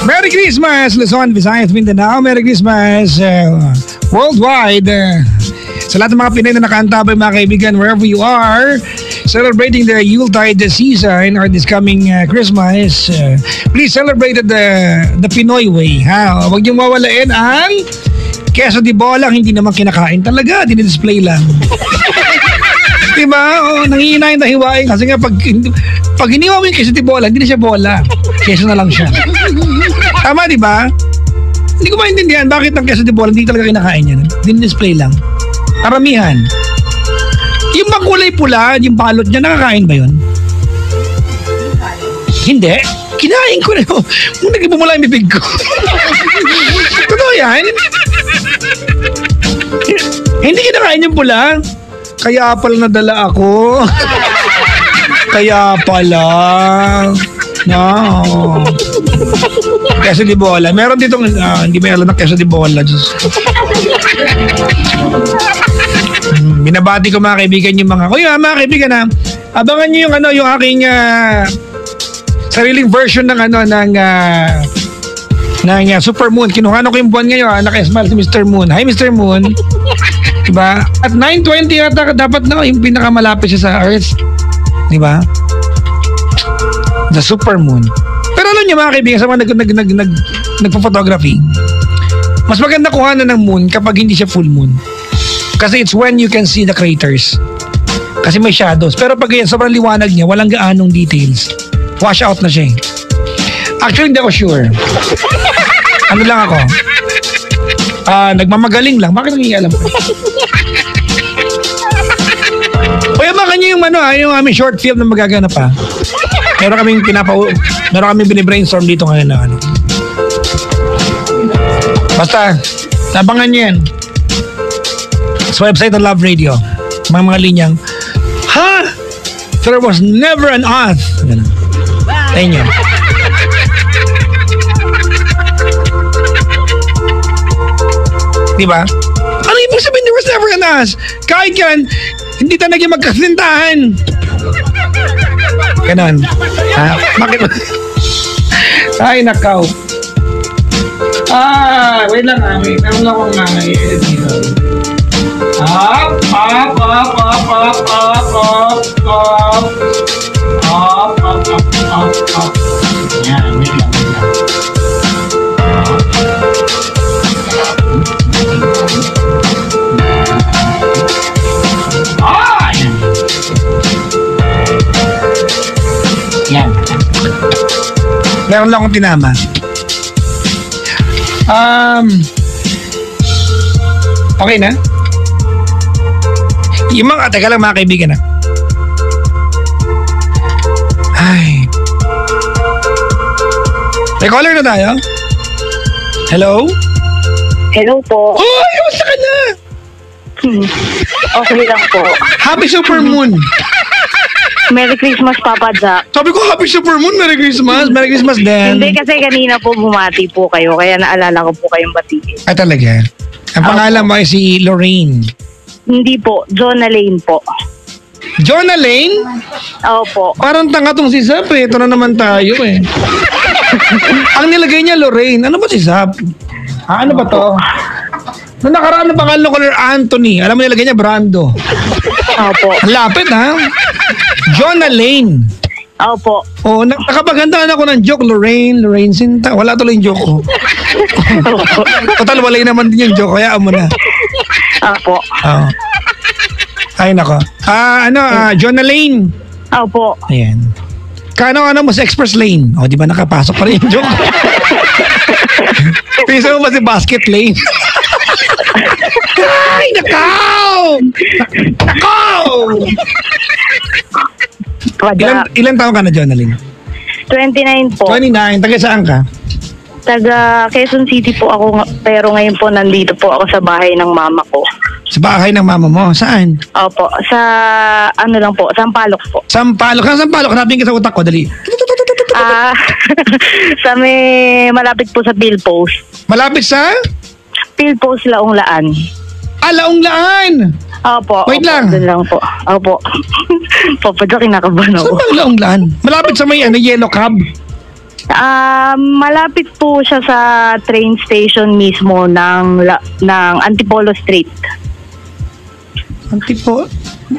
Merry Christmas, Luzon, Visayas, Mindanao. Merry Christmas worldwide. Sa lahat ng mga Pinay na nakaantabay, mga kaibigan, wherever you are, celebrating the Yuletide season or this coming Christmas, please celebrate the Pinoy way. Ha? Huwag niyong mawalain ang queso de bola, hindi naman kinakain talaga, dinidisplay lang. Diba? Nanghihinayin na hiwain kasi nga pag hiniwa mo yung queso de bola, hindi na siya bola. Queso na lang siya. Tama, diba? Hindi ko maintindihan bakit ang queso de bola hindi talaga kinakain yan. Dinidisplay lang. Karamihan. Yung bang kulay pula, yung balot niya, nakakain ba yun? Hindi. Kinain ko na yun. Nung nagpumula yung bibig ko. Totoo yan. Hindi kinakain yung pula. Kaya pala nadala ako. Kaya pala. No. Queso de bola. Meron ditong, hindi may alam ng queso de bola. Binabati ko mga kaibigan yung mga, mga kaibigan ha, abangan nyo yung aking sariling version ng Super Moon. Kinuha ko yung buwan ngayon, naka-smile si Mr. Moon. Hi Mr. Moon. Diba? At 9:20 yata dapat na yung pinakamalapit siya sa Earth. Diba? The Super Moon. Pero alam niyo mga kaibigan, sa mga nagpo-photography, mas maganda kuhanan ng moon kapag hindi siya full moon. Kasi it's when you can see the craters. Kasi may shadows. Pero pag yan, sobrang liwanag niya, walang gaanong details. Wash out na siya eh. Actually, hindi ako sure. Ano lang ako? Nagmamagaling lang. Bakit nangyayala mo? O yaman niyo yung aming short film na magaganap pa. Meron kaming binibrainstorm dito ngayon na Basta, tabangan niyo yan. Sa website ng Love Radio. Mga linyang, there was never an oath. Ayun yun. Diba? Ano ibig sabihin, there was never an oath? Kahit yan, hindi tayo naging magkasintahan. Ganon. Bakit? Ay, nakaw. Wait lang wait. Meron lang akong i-edit dito. Up. Yan, wait lang. Yan. Meron lang akong tinama. Okay na? Yung mga, teka lang mga kaibigan na. Ay. May caller na tayo? Hello? Hello po. Ay, kamusta ka na? Okay lang po. Happy Super Moon. Merry Christmas, Papa Jack. Sabi ko, Happy Super Moon, Merry Christmas. Merry Christmas din. Hindi kasi kanina po bumati po kayo, kaya naalala ko po kayong batiin. Ay, talaga? Ang pangalan mo ay si Lorraine. Hindi po, Jonah Lane po. Jonah Lane? Opo. Parang tanga tong si Zap eh. Ito na naman tayo eh. Ang nilagay niya, Lorraine. Ano ba si Zap? Ano ba to? Nung nakaraan na pangalan ko Anthony. Alam mo nilagay niya, Brando. Opo. Ang lapit ha? Jonah Lane. Opo. Oh, nakapaghandaan ako ng joke, Lorraine Sinta. Wala tuloy yung joke ko. Total, walay naman din yung joke. Kaya mo na. Opo. Oh. Ay, nako. Jonah Lane. Opo. Ayan. Kano mo sa Express Lane? O, di ba nakapasok pa rin yung joke? Pisa mo ba si Basket Lane? Ay, nakaw! Ilan taon ka na, Jonah Lane? 29 po. 29. Taga saan ka? Taga Quezon City po ako, pero ngayon po nandito po ako sa bahay ng mama ko. Sa bahay ng mama mo? Saan? Opo, sa lang po, Sampaloc po. Sampaloc? Saan Sampaloc? Hanapin ka sa utak ko, dali. Sa malapit po sa Philpost. Malapit sa? Philpost, Laong-Laan. Laong-Laan! Opo. Wait lang. Doon lang po. Opo. Papa Jack, kinakabahan ako. Saan bang Laong-Laan? Malapit sa may Yellow Cab? Malapit po siya sa train station mismo ng Antipolo Street.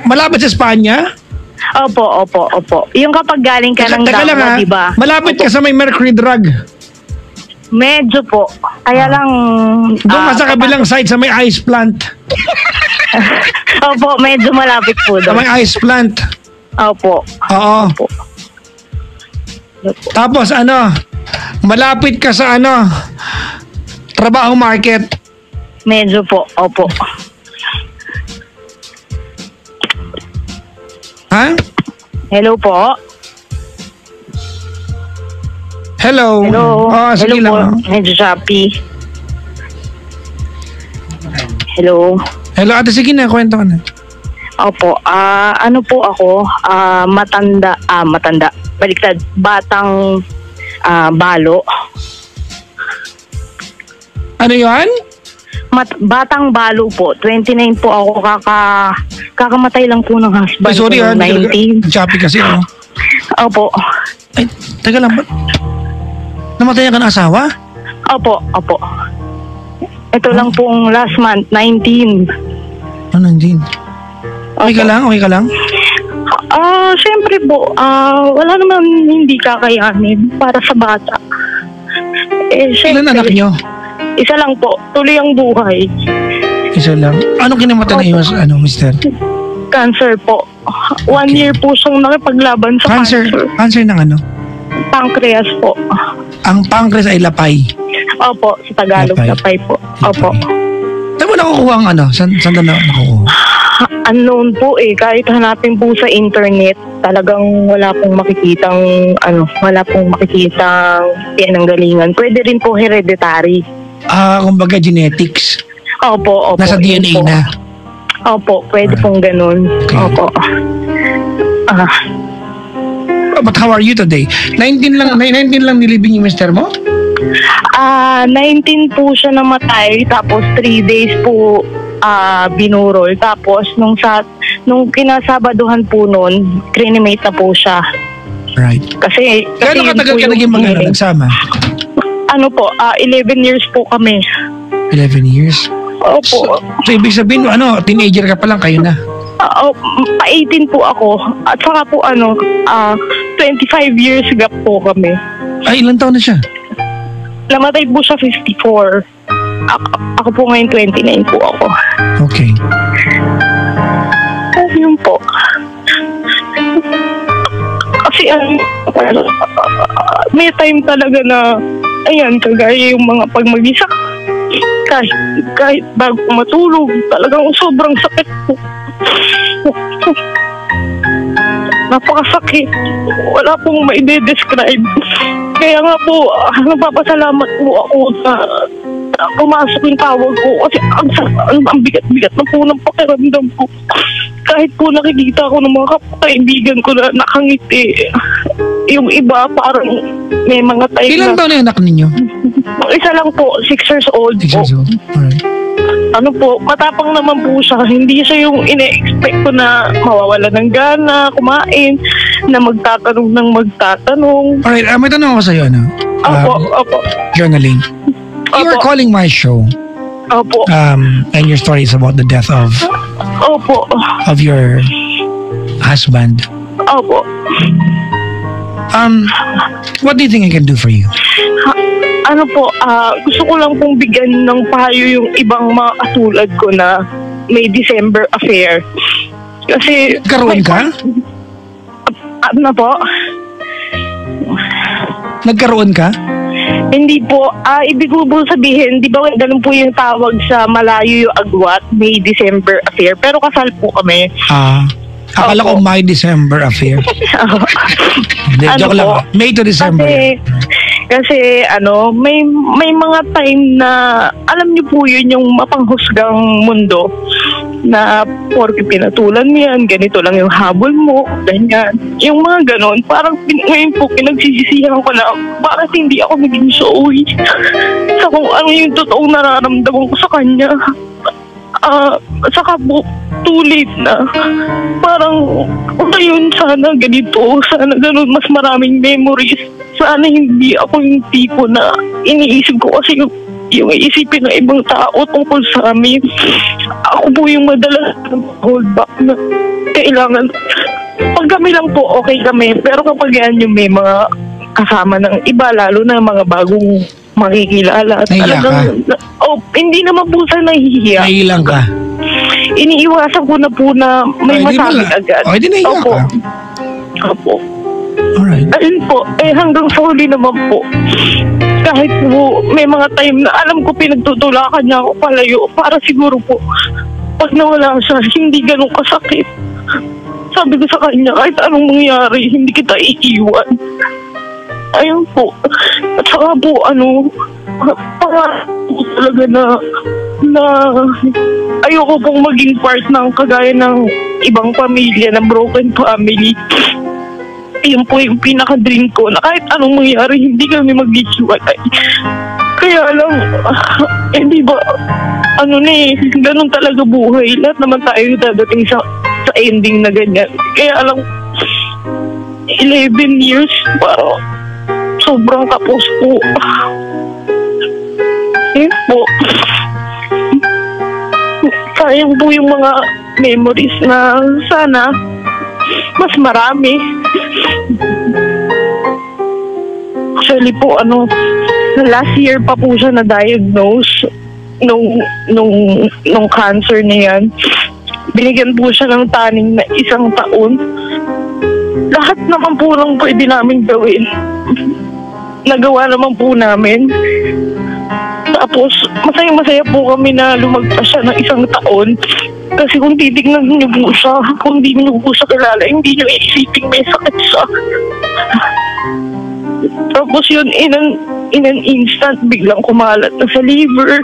Malapit sa Espanya? Opo. Yung kapag galing ka ng Teka lang Gangwa, ha. di ba? Malapit ka sa may Mercury Drug. Medyo po. Kaya lang... Doon ka sa kabilang side sa may ice plant. Opo, medyo malapit po Sa doon. may ice plant. Opo. Oo. Opo. Tapos malapit ka sa trabaho market. Medyo po. Opo. Ha? Hello po. Hello. Hello. Sige Hello lang. po. Medyo choppy. Hello. Hello, ate, sige na, kwento ka na. Opo. Ano po ako? Matanda. Baliktad. Batang balo. Ano yan? Batang balo po. 29 po ako. Kakamatay lang po ng husband. Ay, sorry ko ha. nung 19. Choppy kasi, Opo. Ay, teka lang. Namatay ka ng asawa? Opo. Ito lang pong last month, 19. Ano, Jean? Okay ka lang? Siyempre po, wala naman hindi kakayanin para sa bata. Ilan anak nyo? Isa lang po, tuloy ang buhay. Isa lang. Anong kinamatay na iyo, mister? Cancer po. 1 year po siyang nakipaglaban sa cancer. Cancer ng ano? Pancreas po. Ang pancreas ay lapay. Opo, sa Tagalog, lapay po. Opo. Saan mo nakukuha ang Saan na nakukuha? Unknown po kahit hanapin po sa internet, talagang wala pong makikitang pinanggalingan. Pwede rin po hereditary. Kumbaga genetics. Opo. Nasa DNA po. na. Opo, pwede pong ganun. Okay. Opo. But how are you today? 19 lang nilibing yung mister mo? 19 po siya namatay, tapos 3 days po binurol. Tapos nung kinasabaduhan po noon, cremate na po siya. Right. Kasi Gano'ng katagal ka naging nagsama? 11 years po kami. 11 years? Opo. So ibig sabihin, teenager ka pa lang, kayo na? Pa-18 po ako. At saka po 25 years gap po kami. Ay, ilang taon na siya? Namatay po siya 54. Ako po ngayon 29 po ako. Okay. Yun po. Kasi may time talaga na kagaya yung mga pag mag-isa kahit bago matulog, talagang sobrang sakit po. Napakasakit. Wala pong maide-describe. Kaya nga po, napapasalamat po ako sa pumasok yung tawag ko kasi ang bigat-bigat na po ng pakiramdam ko. Kahit po nakikita ko ng mga kaibigan ko na nakangiti, yung iba parang may mga time Ilan taon na anak ninyo? Isa lang po, 6 years old 6 years old. Alright. Matapang naman po siya. Hindi siya yung ine-expect ko na mawawala ng gana, kumain, na magtatanong. Alright, may tanong ako sa'yo, Opo. Journaling. You were calling my show. Opo. And your story is about the death of Opo. your husband. Opo. What do you think I can do for you? Gusto ko lang pong bigyan ng payo yung ibang mga katulad ko na may December affair. Kasi... Nagkaroon ka? Ano po? Nagkaroon ka? Hindi po. Ibig ko po sabihin, di ba ganun po yung tawag sa malayo yung agwat, May December affair. Pero kasal po kami. Akala ko my December affair. Hindi, joke lang. May to December. Kasi may mga time na alam niyo po yun yung mapanghusgang mundo na porke pinatulan mo yan, ganito lang yung habol mo, ganyan. Yung mga ganon, parang ngayon po pinagsisisihan ko na bakit hindi ako naging sorry sa kung ano yung totoong nararamdaman ko sa kanya. Saka po, too late na. Parang, ngayon sana ganito, sana ganun, mas maraming memories. Sana hindi ako yung tipo na iniisip ko kasi yung iisipin ng ibang tao tungkol sa amin. Ako po yung madalas hold back na kailangan. Pag kami lang po, okay kami. Pero kapag yan yung may mga kasama ng iba, lalo na mga bagong makikilala. Nahiya ka? Hindi naman po sa nahihiya. Nahilang ka? Iniiwasan ko na po na may masabi agad. Okay, di nahiya ka? Opo. Alright. Ayun po, hanggang sa huli naman po. Kahit po may mga time na alam ko pinagtutulakan niya ako palayo para siguro po pag nawala siya, hindi ganun kasakit. Sabi ko sa kanya, kahit anong mangyari, hindi kita iiwan. Ayun po. At saka po, para po talaga na ayoko pong maging part ng kagaya ng ibang pamilya, ng broken family. Yun po yung pinaka-dream ko na kahit anong mangyari, hindi kami mag-iiwalay. Kaya lang, di ba, ganun talaga buhay. Lahat naman tayo dadating sa ending na ganyan. Kaya lang, 11 years, parang sobrang kapos po. Yun po. Sayang po yung mga memories na sana mas marami. Actually po, last year pa po siya na-diagnose nung cancer niya yan. Binigyan po siya ng taning na 1 taon. Lahat naman po nang pwede namin gawin. Nagawa naman po namin. Tapos, masaya-masaya po kami na lumagpas siya ng 1 taon. Kasi kung titignan niyo po siya, kung hindi niyo po siya kilala, hindi niyo iisipin may sakit siya. Tapos yun, in an instant, biglang kumalat na sa liver.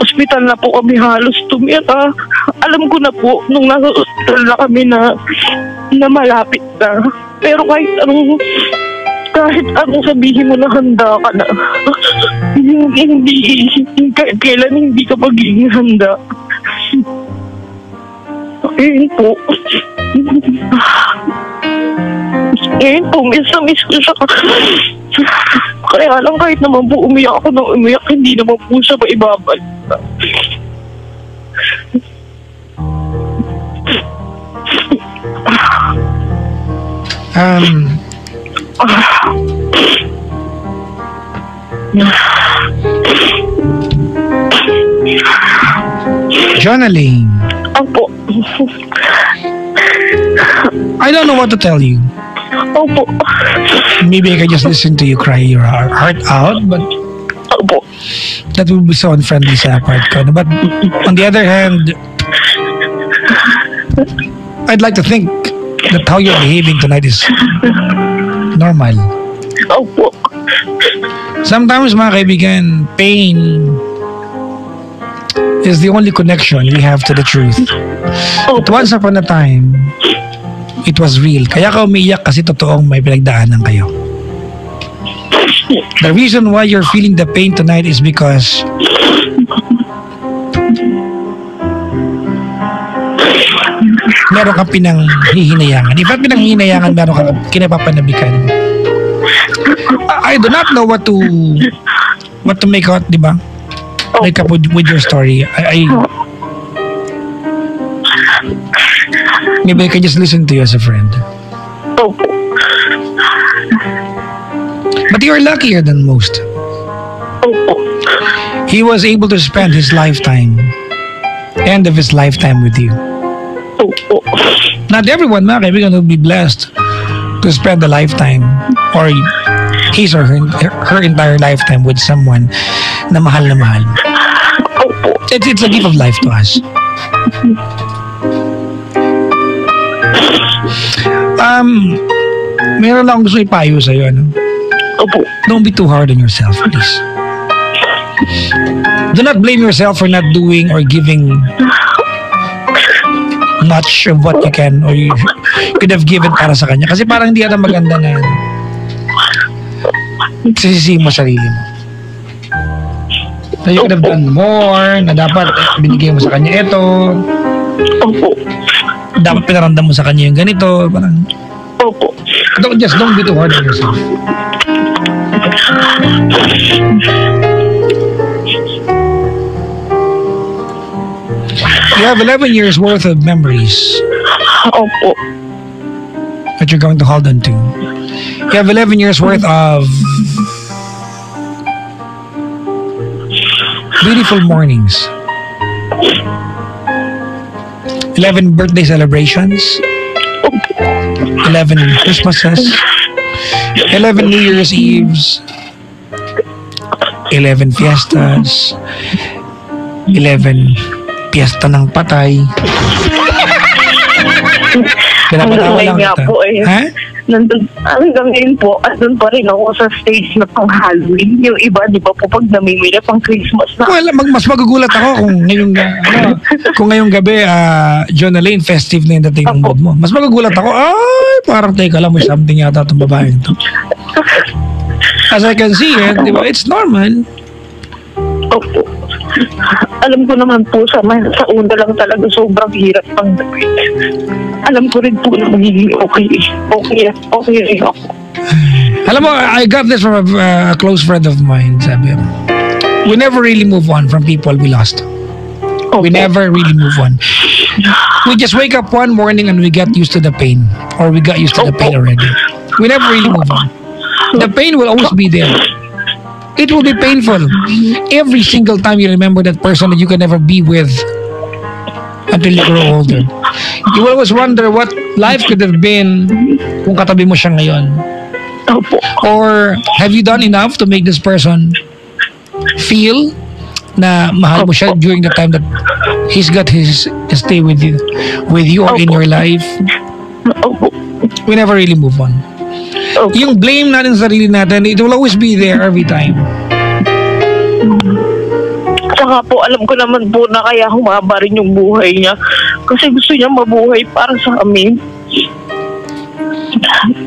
Hospital na po kami halos tumira. Alam ko na po, nung nasa hospital na kami na malapit na. Pero kahit anong sabihin mo na handa ka na, kahit kailan hindi ka magiging handa. Ayun po. Ayun po, miss na miss ko siya. Kaya lang kahit naman po umiyak ako ng umiyak, hindi naman po siya maibabalik. Journaling. Opo. I don't know what to tell you. Opo. Maybe I can just listen to you cry your heart out, but Opo. that would be so unfriendly sa part ko. But on the other hand, I'd like to think that how you're behaving tonight is normal. Opo. Sometimes, mga kaibigan, pain is the only connection we have to the truth. But once upon a time, it was real. Kaya ka umiiyak kasi totoong may pinagdaanan kayo. The reason why you're feeling the pain tonight is because meron kang pinanghihinayangan. If at pinanghihinayangan, meron kang kinapapanabikan. I do not know what to make out, di ba? Make up with your story. Maybe I can just listen to you as a friend. Opo. But you're luckier than most. Opo. He was able to spend his lifetime, end of his lifetime with you. Opo. Not everyone, mga kaibigan, will be blessed to spend a lifetime or his or her entire lifetime with someone na mahal na mahal. Opo. It's a gift of life to us. Meron lang gusto ipayo sa'yo, ano? Opo. Don't be too hard on yourself, please. Do not blame yourself for not doing or giving much of what you can or you could have given para sa kanya. Kasi parang hindi ata maganda na sisisi mo sarili mo. So you could have done more, na dapat binigay mo sa kanya ito. Opo. Dapat pinaramdam mo sa kanya yung ganito. Parang, Opo. don't be too hard on yourself. You have 11 years worth of memories Opo. that you're going to hold on to. You have 11 years worth of beautiful mornings. 11 birthday celebrations. 11 Christmases. 11 New Year's Eves. 11 fiestas. 11 piyesta ng patay. Pinapatawa lang Hanggang ngayon nga kita. po eh. Ha? Hanggang ngayon po, andun pa rin ako sa stage na pang Halloween. Yung iba, di ba po, pag namimili pang Christmas na. Well, mas magugulat ako kung ngayong gabi, John Elaine, festive na yung dating ng mood mo. Mas magugulat ako, ay, parang teka lang, may something yata itong babaeng to. As I can see it, di ba, it's normal. Opo. Alam ko naman po sa una lang talaga sobrang hirap pang gawin. Alam ko rin po na magiging okay rin ako. Alam mo, I got this from a close friend of mine, sabi. We never really move on from people we lost. We Opo. never really move on. We just wake up one morning and we get used to the pain. Or we got used to the pain already. We never really move on. The pain will always be there. It will be painful. Every single time you remember that person that you can never be with until you grow older. You will always wonder what life could have been kung katabi mo siya ngayon. Opo. Or have you done enough to make this person feel na mahal mo siya during the time that he's got his stay with you or in your life? Opo. We never really move on. Opo. Yung blame natin sa sarili natin, it will always be there every time. Saka po, alam ko naman po na kaya humaba rin yung buhay niya. Kasi gusto niya mabuhay para sa amin.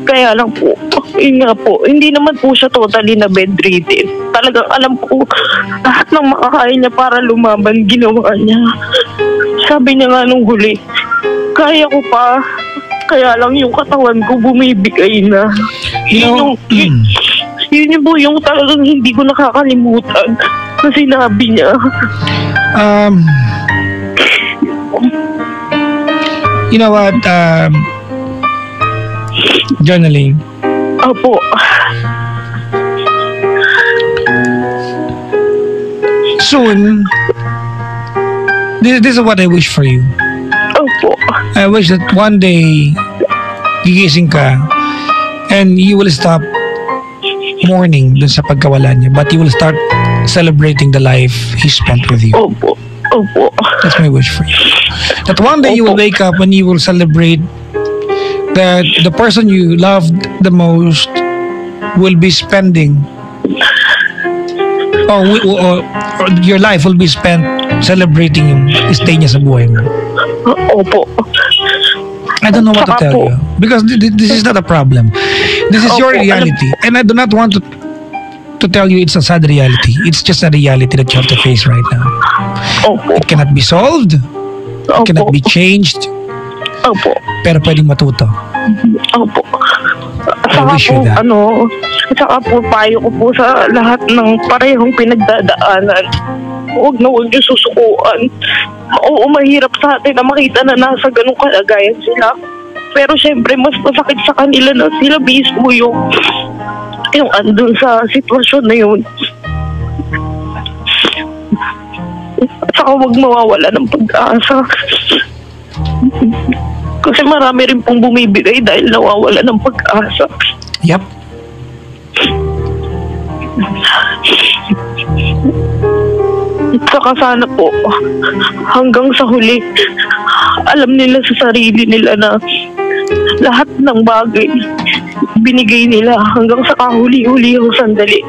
Kaya lang po, yun nga po, hindi naman po siya totally na bedridden. Talagang alam po, lahat ng makakaya niya para lumaban, ginawa niya. Sabi niya nga nung huli, kaya ko pa, kaya lang yung katawan ko bumibigay na. Yun yung po yung talagang hindi ko nakakalimutan na sinabi niya. You know what, journaling. Opo. Soon, this is what I wish for you. Opo. I wish that one day, gigising ka and you will stop mourning dun sa pagkawala niya, but you will start celebrating the life he spent with you. Opo. Opo. That's my wish for you. That one day you will wake up and you will celebrate that the person you loved the most will be spending or your life will be spent celebrating yung stay niya sa buhay mo. Opo. I don't know what to Saka tell po, you because this is not a problem. This is your Opo, reality, and I do not want to tell you it's a sad reality. It's just a reality that you have to face right now. Opo. It cannot be solved. It Opo. cannot be changed. Opo. Pero pwedeng matuto. Opo. I Saka wish you po, that. saka po, payo ko po sa lahat ng parehong pinagdadaanan. Huwag na huwag niyo susukuan. Oo, mahirap sa atin na makita na nasa ganung kalagayan sila. Pero syempre, mas masakit sa kanila na sila mismo yung andun sa sitwasyon na yun. Saka huwag mawawala ng pag-asa. Kasi marami rin pong bumibigay dahil nawawala ng pag-asa. Yep. Saka sana po, hanggang sa huli, alam nila sa sarili nila na lahat ng bagay binigay nila hanggang sa kahuli-hulihang sandali.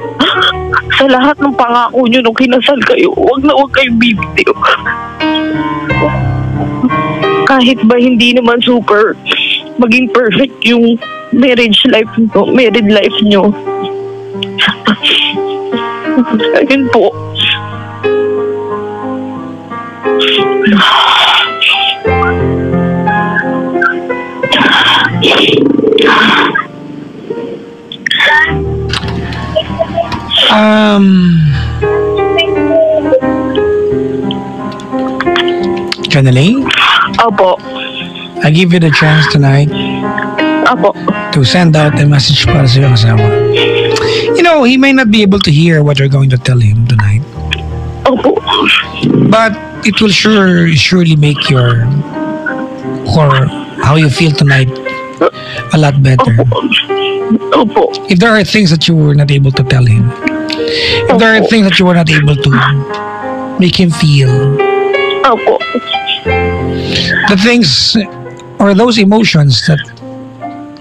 Sa lahat ng pangako nyo nung kinasal kayo, huwag na huwag kayong bibitiw. Kahit ba hindi naman super maging perfect yung married life nyo. Ayun po. Channeling, Opo. I give you the chance tonight Opo. to send out a message para sa iyong asawa. You know, he may not be able to hear what you're going to tell him tonight, Opo. but it will surely make your or how you feel tonight a lot better. Opo. If there are things that you were not able to tell him, if there are things that you were not able to make him feel, Opo. the things or those emotions that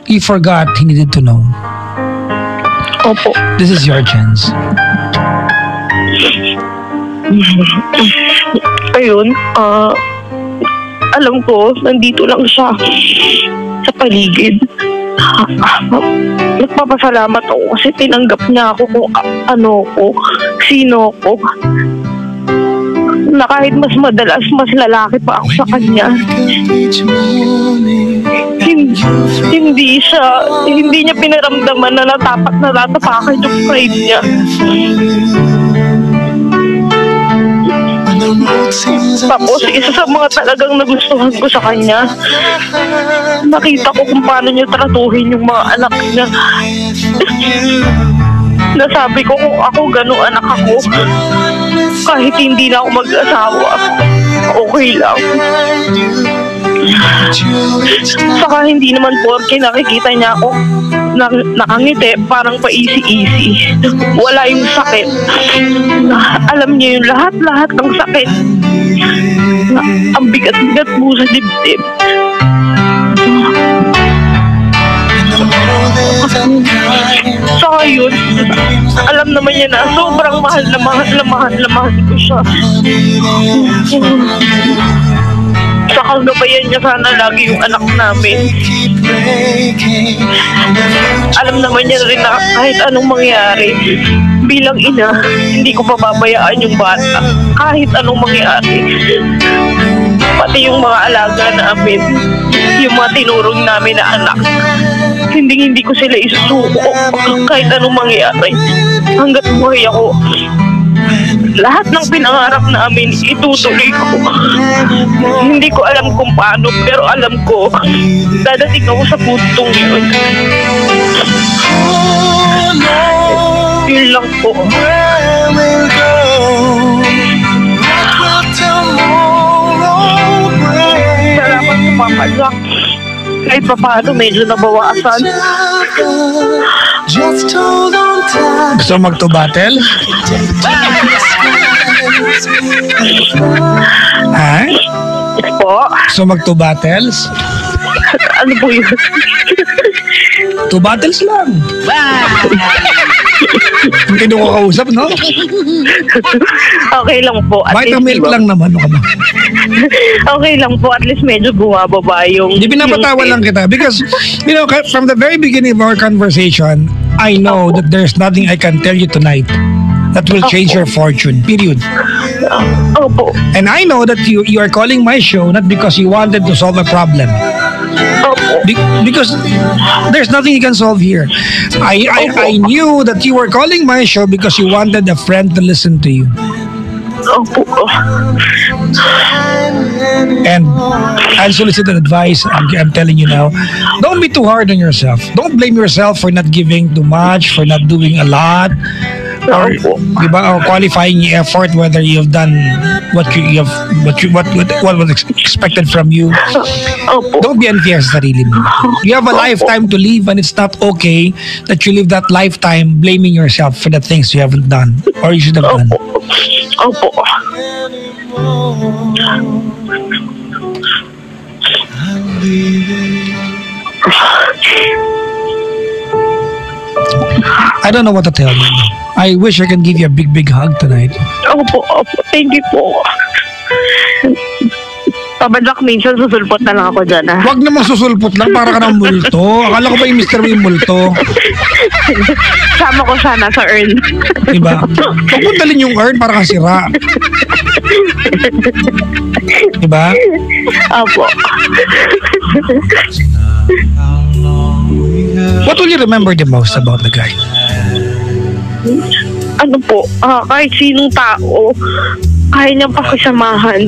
he forgot he needed to know, Opo. this is your chance. Ayun, alam ko, nandito lang siya sa paligid. Nagpapasalamat ako kasi tinanggap niya ako kung ano ko, sino ko. Na kahit mas madalas, mas lalaki pa ako sa kanya. Hindi niya pinaramdaman na natapakan yung pride niya. Tapos, isa sa mga talagang nagustuhan ko sa kanya, nakita ko kung paano niya tratuhin yung mga anak niya. Nasabi ko kung ako gano'ng anak ako, kahit hindi na ako mag-asawa, okay lang. Saka hindi naman porke nakikita niya ako nakangiti, parang pa-easy-easy. Wala yung sakit. Alam niya yung lahat-lahat ng sakit. Ang bigat-bigat mo sa dibdib. Saka yun, alam naman niya na sobrang mahal ko siya. Saka gabayan niya sana lagi yung anak namin. Alam naman niya rin na kahit anong mangyari, bilang ina, hindi ko pababayaan yung bata. Kahit anong mangyari. Pati yung mga alaga namin, yung mga tinurong namin na anak, hindi ko sila isusuko kahit anong mangyari. Hanggat buhay ako, lahat ng pinangarap namin itutuloy ko. Hindi ko alam kung paano, pero alam ko dadating ako sa puntong yun. Yun lang po. Salamat po, Papa Jack. Kahit pa paano, medyo nabawasan. Gusto mo mag-to-battle? Ha? Po? Gusto mo mag-to-battles? Ano po yun? 2 battles lang. Kung sino ko kausap, no? Okay lang po. At Bakit ang milk least, lang naman? Ano ka ba? okay lang po. At least medyo bumababa yung... Di pinapatawa lang kita because, you know, from the very beginning of our conversation, I know that there's nothing I can tell you tonight that will change your fortune, period. Opo. And I know that you are calling my show not because you wanted to solve a problem. Opo. Because there's nothing you can solve here. I knew that you were calling my show because you wanted a friend to listen to you. Opo. And unsolicited advice, I'm telling you now, don't be too hard on yourself. Don't blame yourself for not giving too much, for not doing a lot, or diba, or qualifying your effort, whether you've done what was expected from you. Opo. Don't be unfair sa sarili mo. You have a lifetime to live, and it's not okay that you live that lifetime blaming yourself for the things you haven't done or you should have done. Opo. I don't know what to tell you. I wish I can give you a big hug tonight. Opo. Thank you po. Pabadlak minsan, susulpot na lang ako dyan, ha? Huwag namang susulpot lang para ka ng multo. Akala ko ba yung Mr. Wim multo? Sama ko sana sa urn. Diba? Huwag mo dalhin yung urn para kasira. Diba? Opo. What will you remember the most about the guy? Ano po, kahit sinong tao, kaya niyang pakisamahan.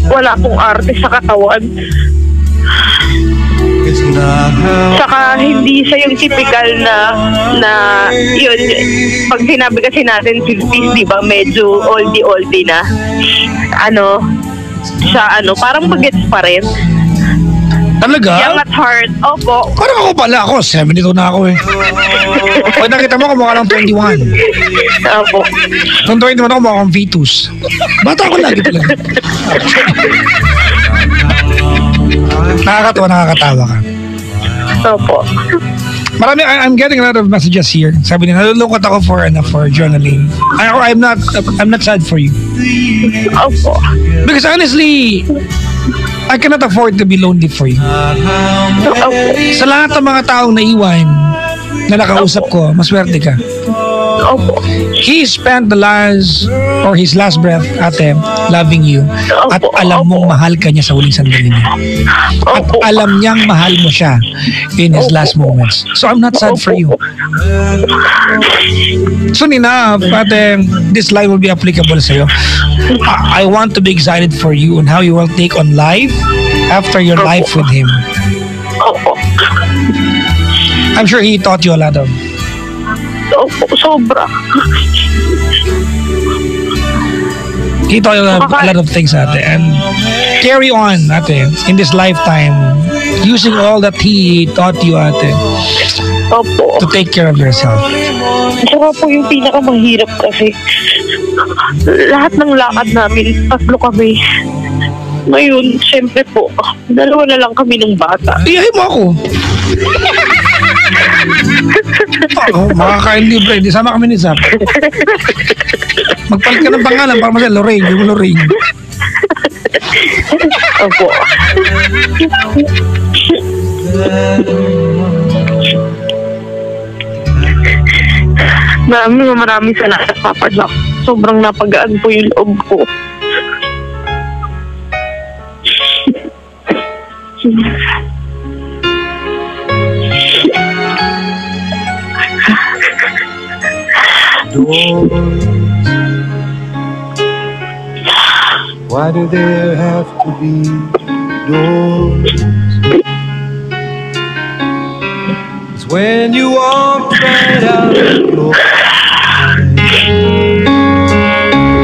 Wala pong arte sa katawan. Saka hindi siya yung typical na yun, pag sinabi kasi natin 50s, di ba, medyo oldie na. Parang bagets pa rin. Talaga? Young at heart, opo. Parang ako pala ako, 72 na ako eh. Pag nakita mo, kumukha lang 21. Opo. Nung 21 ako, kumukha akong fetus. Bata ako lagi talaga. Nakakatawa ka. Opo. Marami, I'm getting a lot of messages here. Sabi nila, nalulungkot ako for journaling. I'm not sad for you. Opo. Because honestly, I cannot afford to be lonely for you. Opo. Sa lahat ng mga taong naiwan na nakausap ko, maswerte ka. Opo. He spent his last breath, ate, loving you. At alam mong mahal ka niya sa huling sandali niya. At alam niyang mahal mo siya in his last moments. So I'm not sad for you. Soon enough, ate, this line will be applicable sa'yo. I want to be excited for you on how you will take on life after your life with him. Opo. I'm sure he taught you a lot of. Opo, sobra. He taught you a lot of things, ate. And carry on, ate, in this lifetime, using all that he taught you, ate, Opo. to take care of yourself. Saka po yung pinakamahirap kasi lahat ng lakad namin, 3 kami. Ngayon, syempre po, 2 na lang kami ng bata. Iyahin mo ako. Makakain libre. Di sama kami ni Zap. Magpalit ka ng pangalan para masaya Lorraine. Yung Lorraine. Opo. Maraming salamat, Papa Jack. Sobrang napagaan po yung loob ko. Doors. Why do there have to be doors? It's when you walk right out your mind.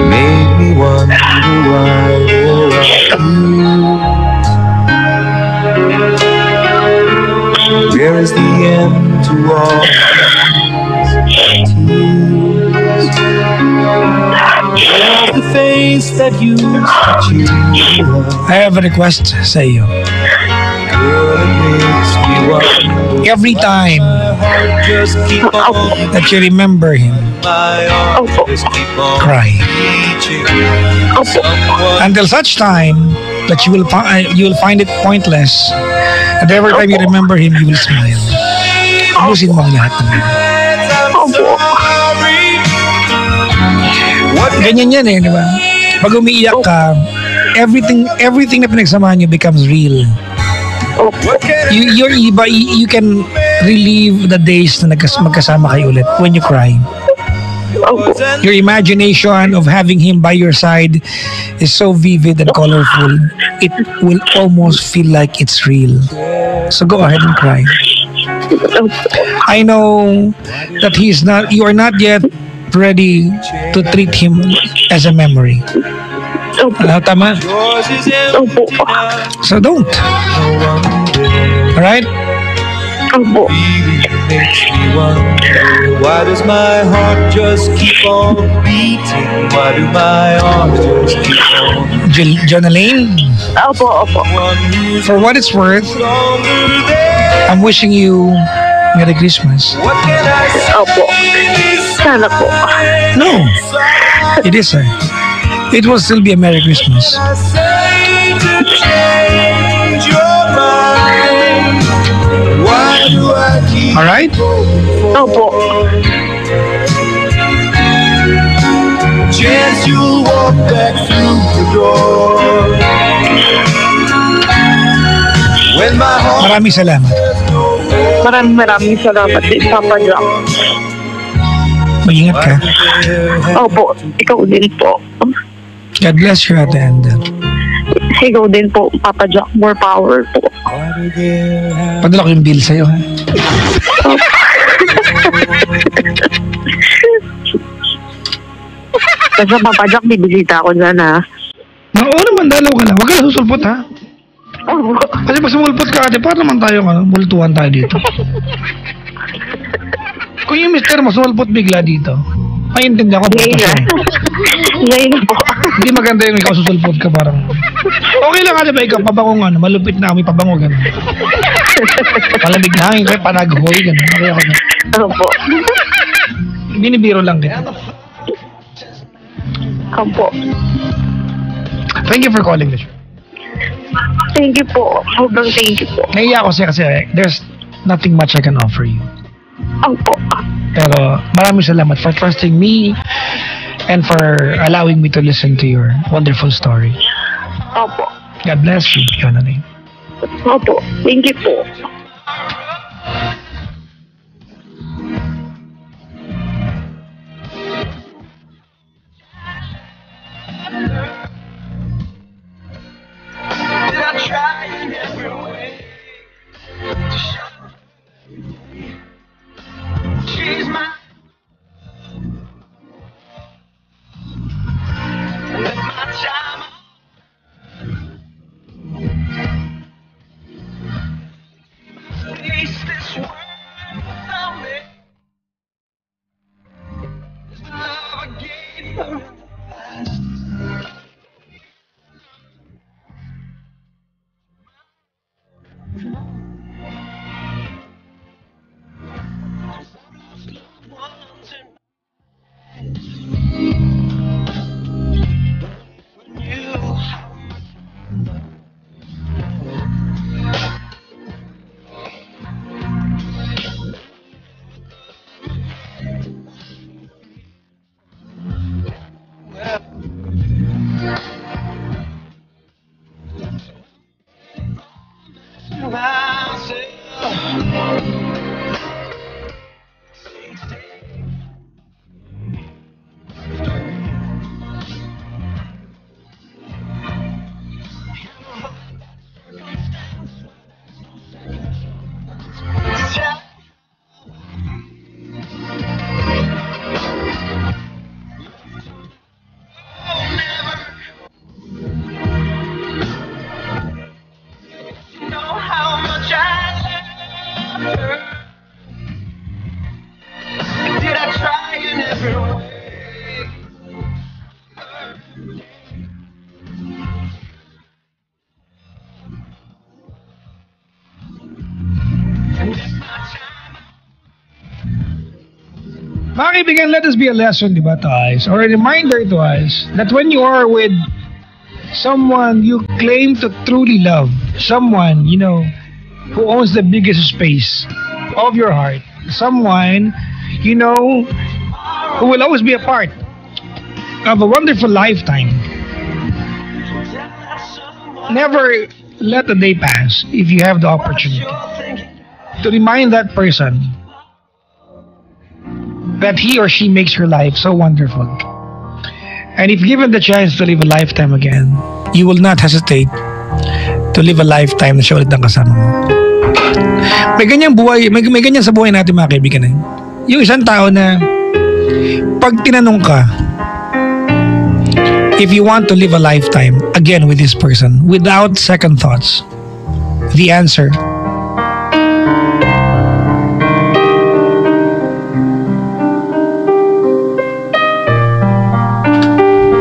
Made me wonder why there are you. Where is the end to all these tears? Where's the face that used to cheer us? I have a request sa iyo. Girl, it makes me wonder Every time my heart just keep on, that you remember him, my arms just keep on cry. reaching. Someone Until such time that you will find it pointless. And every time you remember him, you will smile. Ubusin mo ang lahat ng yan. Ganyan yan eh, di ba? Pag umiiyak ka, everything na pinagsamahan nyo becomes real. You can relive the days na magkasama kayo ulit when you cry. Your imagination of having him by your side is so vivid and colorful. It will almost feel like it's real. So go ahead and cry. I know that you are not yet ready to treat him as a memory. Tama? So don't. Alright? makes me wonder, why does my heart just keep on beating? Why do my arms just keep on Jonalyn, Opo. for what it's worth, longer there? I'm wishing you Merry Christmas. What can I say? Opo. Sana po. No, it is, sir. it will still be a Merry Christmas. I say to change your mind. Why do I keep Alright? Opo. chance you'll walk back through the door? When my heart Maraming salamat. Maraming salamat din, Papa Jack. Mag-ingat ka. Opo, ikaw din po. God bless you, Ate Andel. Ikaw din po, Papa Jack. More power po. Padala ko yung bill sa'yo, ha? Kasi Papa Jack, bibisita ako dyan, ha? Oo naman, dalaw ka lang. Huwag ka na susulpot, ha? Opo. Kasi pag sumulpot ka, ate, para naman tayo, multuhan tayo dito. Kung yung mister mo, sumulpot bigla dito, maintindihan ko. Ngayon na. Ngayon na po. Hindi maganda yung ikaw susulpot ka, parang... Okay lang, ate, ba ikaw, pabango nga, malupit na kami, pabango, gano'n. Malamig na hangin, kaya panaghoy, gano'n. Okay ako na. Opo. Binibiro lang kita. Opo. Thank you for calling the show. Thank you po. Sobrang thank you po. Naiya ako kasi there's nothing much I can offer you. Opo. Pero maraming salamat for trusting me and for allowing me to listen to your wonderful story. Opo. God bless you, Yonani. Opo. Thank you po. Mga kaibigan, let us be a lesson, di ba, to us, or a reminder to us that when you are with someone you claim to truly love, someone, you know, who owns the biggest space of your heart, someone, you know, who will always be a part of a wonderful lifetime, never let a day pass if you have the opportunity to remind that person that he or she makes your life so wonderful. And if given the chance to live a lifetime again, you will not hesitate to live a lifetime na siya ulit ang kasama mo. May ganyang buhay, may ganyan sa buhay natin, mga kaibigan. Yung isang tao na pag tinanong ka, if you want to live a lifetime again with this person, without second thoughts, the answer,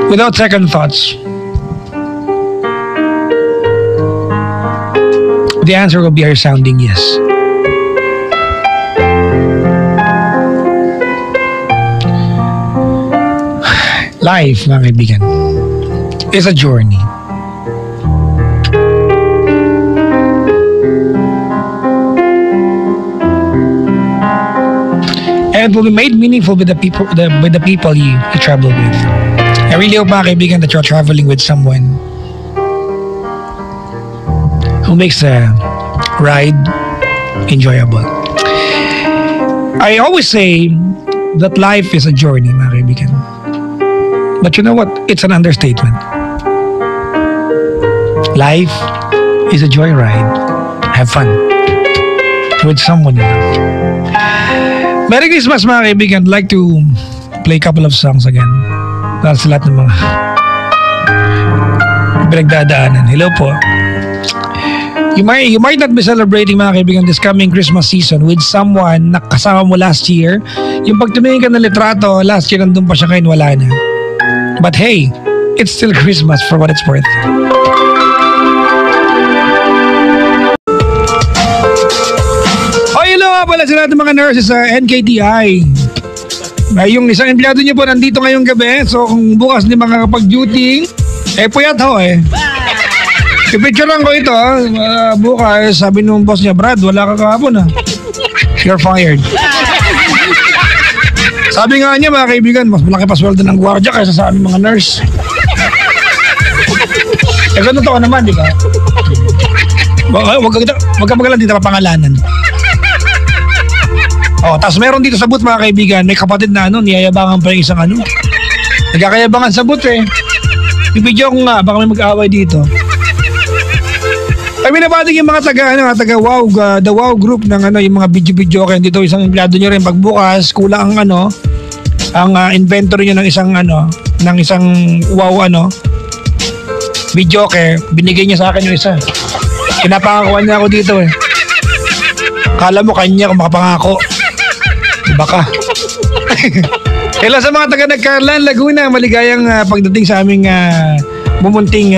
without second thoughts, the answer will be a resounding yes. Life, mga kaibigan. is a journey. And will be made meaningful with the people you travel with. I really hope, mga kaibigan, that you're traveling with someone who makes the ride enjoyable. I always say that life is a journey, mga kaibigan. But you know what? It's an understatement. Life is a joyride. Have fun with someone you love. Merry Christmas, mga kaibigan. I'd like to play a couple of songs again. Dahil sa lahat ng mga pinagdadaanan. Hello po. You might not be celebrating, mga kaibigan, this coming Christmas season with someone na kasama mo last year. Yung pag tumingin ka ng litrato, last year nandun pa siya, ngayon wala na. But hey, it's still Christmas for what it's worth. Hello nga pala sa lahat ng mga nurses sa NKTI. Yung isang empleyado niyo po nandito ngayong gabi. So kung bukas di makakapag-duty, puyat ho eh. Ipicturean ko ito bukas, sabi nung boss niya, Brad, wala ka kahapon You're fired. Sabi nga niya, mga kaibigan, mas malaki pa sweldo ng gwardiya kaysa sa aming mga nurse. Ganun to ka naman, di ba? Wag ka magalan dito papangalanan. Tapos meron dito sa booth, mga kaibigan, may kapatid na niyayabangan pa yung isang nagkakayabangan sa booth eh. Ibidyo ko nga, baka may mag-aaway dito. Ay, binabating yung mga taga Wow, the Wow group ng yung mga video kayo dito, isang empleyado nyo rin. Pagbukas, kulang ang inventory nyo ng isang Wow video kayo. Binigay niya sa akin yung isa. Pinapakakuha niya ako dito eh. Kala mo kanya kung makapangako. Baka. Hello sa mga taga Nagcarlan, Laguna. Maligayang pagdating sa aming mumunting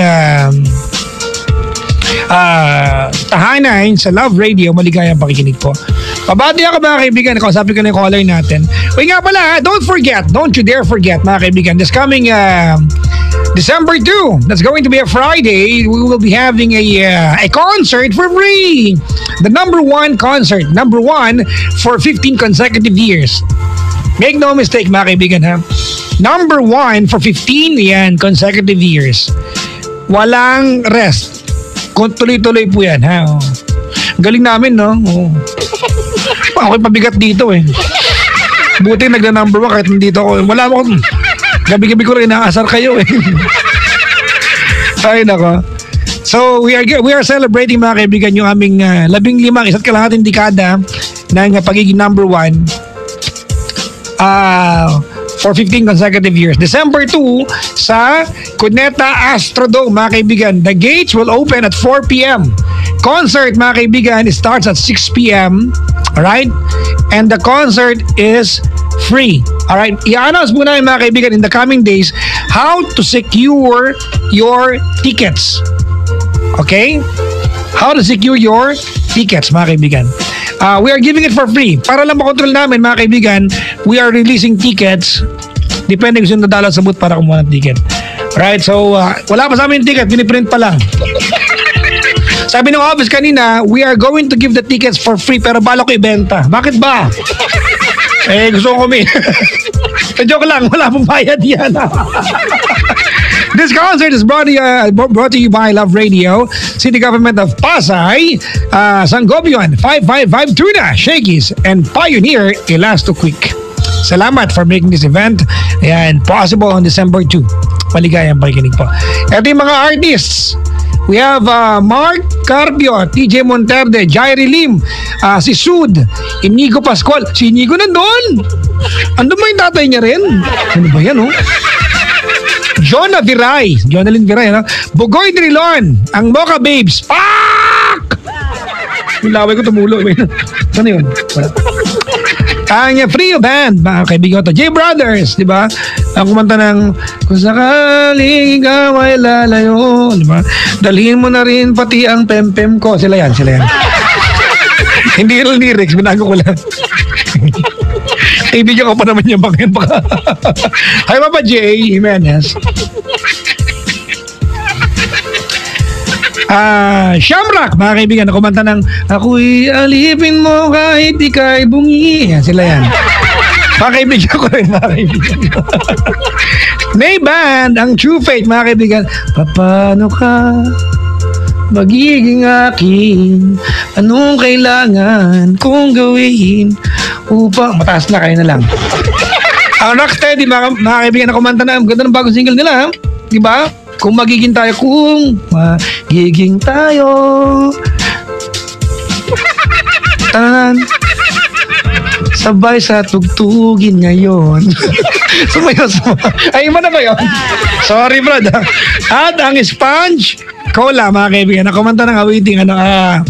tahanan sa Love Radio. Maligayang pakikinig po. Pabati ako, mga kaibigan. Kausapin ko na yung caller natin. Uy nga pala, don't you dare forget, mga kaibigan, this coming December 2, that's going to be a Friday, we will be having a concert for free. The number one for 15 consecutive years. Make no mistake, mga kaibigan, Number 1 for 15 consecutive years. Walang rest. Tuloy-tuloy po yan, Galing namin, no? Ako'y pabigat dito eh. Buti nagna-number 1 kahit nandito ako. Wala mo akong... Gabi-gabi ko rin inaasar kayo eh. Ay nako. So we are celebrating, mga kaibigan, yung aming 15 isa't kalahating dekada ng pagiging number 1 for 15 consecutive years. December 2 sa Cuneta Astrodome, mga kaibigan. The gates will open at 4 p.m. Concert, mga kaibigan, starts at 6 p.m. Alright? And the concert is free. Alright? I-announce muna yung, mga kaibigan, in the coming days how to secure your tickets. Okay? How to secure your tickets, mga kaibigan. We are giving it for free. Para lang makontrol namin, mga kaibigan, we are releasing tickets. Depende kung sino nadala sa booth para kumuha ng ticket. Alright? So, wala pa sa amin yung ticket. Piniprint pa lang. Sabi ng office kanina, we are going to give the tickets for free pero bala ko ibenta. Bakit ba? Gusto ko kami. Joke lang, wala pong bayad yan. This concert is brought to you by Love Radio, City Government of Pasay, Sangobion, 555 Tuna, Shakey's, and Pioneer Elasto Quick. Salamat for making this event and possible on December 2. Maligayang pakikinig po. Ito yung mga artists. We have Mark Carpio, TJ Monterde, Jairi Lim, si Sud, Inigo Pascual. Si Inigo nandun. Andun ba yung tatay niya rin? Ano ba yan, Jonalyn Viray, Bugoy Drilon, ang Mocha Babes. Fuck! Yung laway ko tumulo. Ano yun? Ang Frio Band, mga kaibigan ko to. J Brothers, di ba? Ang kumanta ng kung sakaling ikaw ay lalayo, di ba? Dalhin mo na rin pati ang pempem ko. Sila yan. Hindi yung lyrics, binago ko lang. Ibigyan ko pa naman yung bangin. Hi, Papa J. Jimenez. Shamrock, mga kaibigan, na kumanta ng Ako'y alipin mo kahit ika'y bungi. Yan, sila yan. Mga kaibigan ko rin, mga kaibigan. May band, ang True Faith, mga kaibigan. Paano ka magiging akin? Anong kailangan kong gawin upang... Mataas na, kayo na lang. Ang Rocksteady, mga kaibigan, na kumanta na. Ang ganda ng bagong single nila, diba? Kung magiging tayo, Tanan, sabay sa tugtugin ngayon. Sumayo. Ay, iba na ba yun? Sorry, brad. At ang Sponge Cola, mga kaibigan, na kumanta ng awiting, mga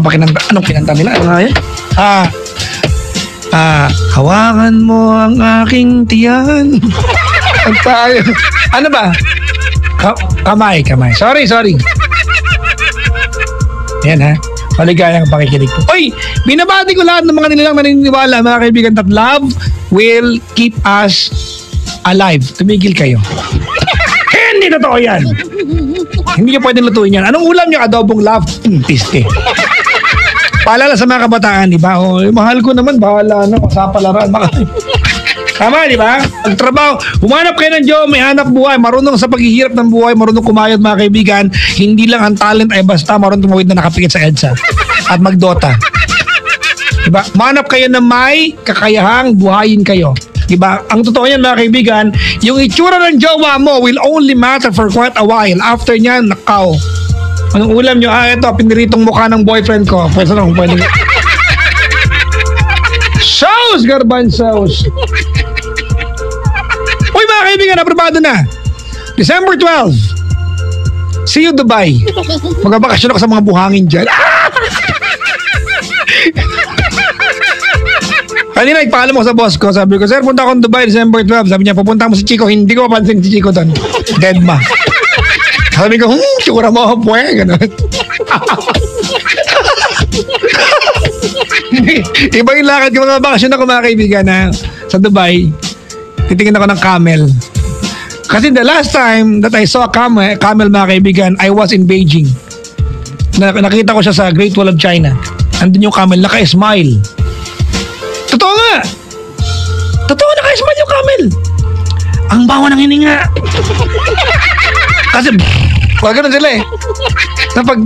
pakinanta, anong kinanta nila? Ano nga yun? Hawakan mo ang aking tiyan. Ang tayo. Ano ba? Kamay. Sorry. Yan ha. Maligayang pakikinig po. Oy, binabati ko lahat ng mga nilang naniniwala, mga kaibigan, that love will keep us alive. Tumigil kayo. Hindi totoo yan. Hindi nyo pwedeng lutuin yan. Anong ulam nyo? Adobong love? Piste. Paalala sa mga kabataan, di ba? Oh, mahal ko naman, bahala na, masapalaran. Tama, di ba? Ang trabaho, humanap kayo ng job, may hanap buhay, marunong sa paghihirap ng buhay, marunong kumayod, mga kaibigan. Hindi lang ang talent ay basta marunong tumawid na nakapikit sa EDSA at magdota. Di ba? Manap kayo na may kakayahang buhayin kayo. Di ba? Ang totoo yan, mga kaibigan, yung itsura ng jowa mo will only matter for quite a while. After nyan, nakaw. Anong ulam nyo? Ito, piniritong mukha ng boyfriend ko. Pwede. Sauce, garbanzos. Uy, mga kaibigan, aprobado na. December 12. See you, Dubai. Magbabakasyon ako sa mga buhangin dyan. Kanina, nagpaalam ako sa boss ko. Sabi ko, sir, punta akong Dubai December 12. Sabi niya, pupunta mo si Chico. Hindi ko mapansin si Chico doon. Dead ma. Sabi ko, tsura mo ako po eh. Ganun. Iba yung lakad ko, mga bakasyon ako, mga kaibigan, na sa Dubai. Titingin ako ng camel. Kasi the last time that I saw a camel, mga kaibigan, I was in Beijing. Nakita ko siya sa Great Wall of China. Andun yung camel, naka-smile. Totoo nga. Naka-smile yung camel. Ang bawa ng hininga. Kasi, ganun sila eh.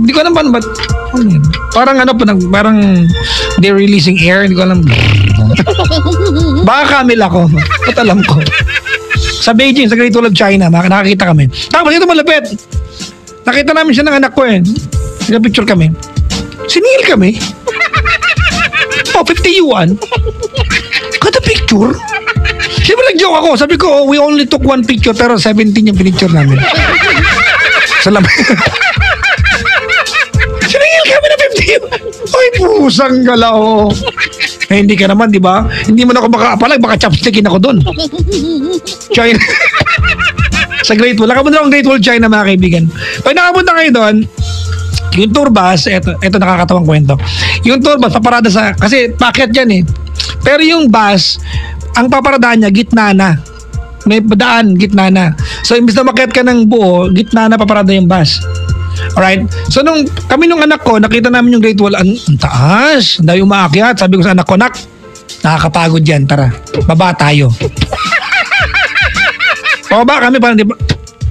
Di ko alam paano ba't, parang they're releasing air, hindi ko alam. Baka camel ako. Ba't alam ko? Sa Beijing, sa Great Wall of China, nakakita kami. Tapos ito malapit. Nakita namin siya ng anak ko eh. Nagpicture kami. Siningil kami. 50 yuan. Kada picture. Siyempre nag-joke ako. Sabi ko, we only took one picture pero 17 yung pinicture namin. Salamat. Siningil kami na 50. Ay, pusang galaw. Eh, hindi ka naman, di ba? Hindi mo na ako makaapalag, baka chopstickin ako doon. China. Sa Great Wall. Nakapunta akong Great Wall, China, mga kaibigan. Pag nakapunta kayo doon, yung tour bus, eto nakakatawang kwento. Yung tour bus, paparada sa, kasi packet yan eh. Pero yung bus, ang paparadaan niya, gitna na. May daan, gitna na. So, imbis na makiat ka ng buo, gitna na paparada yung bus. Alright? So, kami nung anak ko, nakita namin yung Great Wall, ang taas, dahil umaakyat. Sabi ko sa anak ko, nak, nakakapagod yan, tara, baba tayo. Baba kami, parang di ba?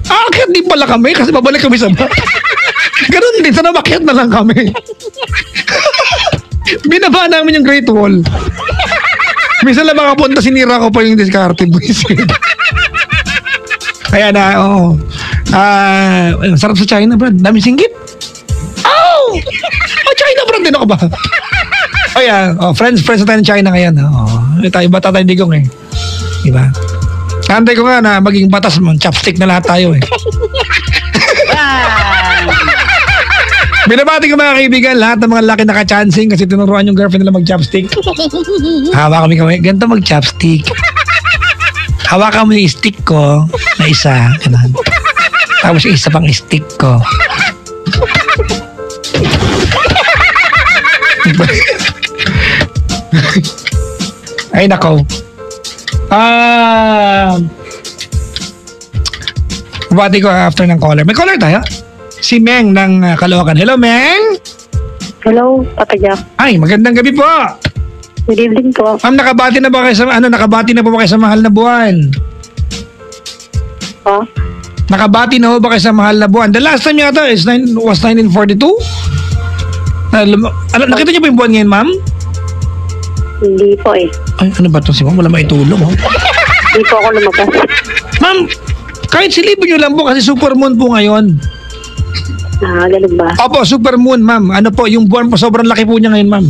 Aakyat din pala kami, kasi babalik kami sa baba. Ganun din, sana makiat na lang kami. Binaba namin yung Great Wall. Minsan lang makapunta, sinira ko pa yung diskarte. Kaya na, oo. Sarap sa China, brad. Daming singgit. Oh! China, brad. Din ako ba? Friends na tayo ng China ngayon. Iba tayo digong eh. Diba? Kantay ko nga na maging batas mo. Chopstick na lahat tayo eh. Binabati ko, mga kaibigan, lahat ng mga laki naka-chancing kasi tinuruan yung girlfriend nila mag-chopstick. Hawakan kami, ganito mag-chopstick. Hawakan mo yung stick ko na isa. Ganun. Tapos yung isa pang stick ko. Ay, nako. Bati ko after ng caller. May caller tayo? Si Meng ng Caloocan. Hello, Meng! Hello, Pataja. Ay, magandang gabi po. Good evening po. Ma'am, nakabati na ba kayo sa mahal na buwan? Ha? Nakabati na ho ba kayo sa mahal na buwan? The last time yata was 1942? Nakita niyo po yung buwan ngayon, ma'am? Hindi po eh. Ay, ano ba ito si ma'am? Wala maitulong, oh. Hindi po ako lumabas. Ma'am, kahit silipin nyo lang po kasi super moon po ngayon. Ganun ba? Opo, super moon, ma'am. Ano po, yung buwan po, sobrang laki po niya ngayon, ma'am.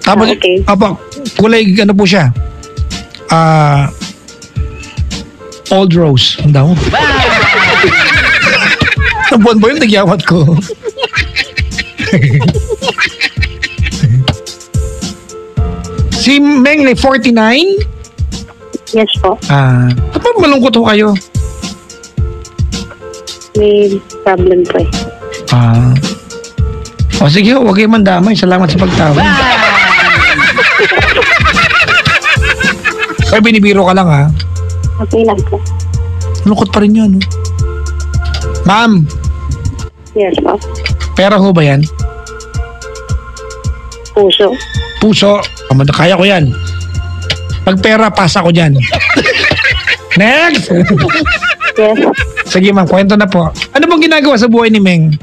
Tapos, okay. Opo, kulay, ano po siya? Old rose. Ang daw. Ang buwan ba yung nagyawat ko? Si Meng, 49? Yes po. Kapag malungkot ho kayo? May problem po eh. O sige ho, huwag kayo mandamay. Salamat sa pagtawag. Ay, binibiro ka lang ha. Okay lang po. Malungkot pa rin yun. Ma'am, Yes po. pera ho ba yan? Puso. Puso. Kaya ko yan. Pag pera, pasa ko dyan. Next! Yes. Sige ma'am, kwento na po. Ano bang ginagawa sa buhay ni Meng?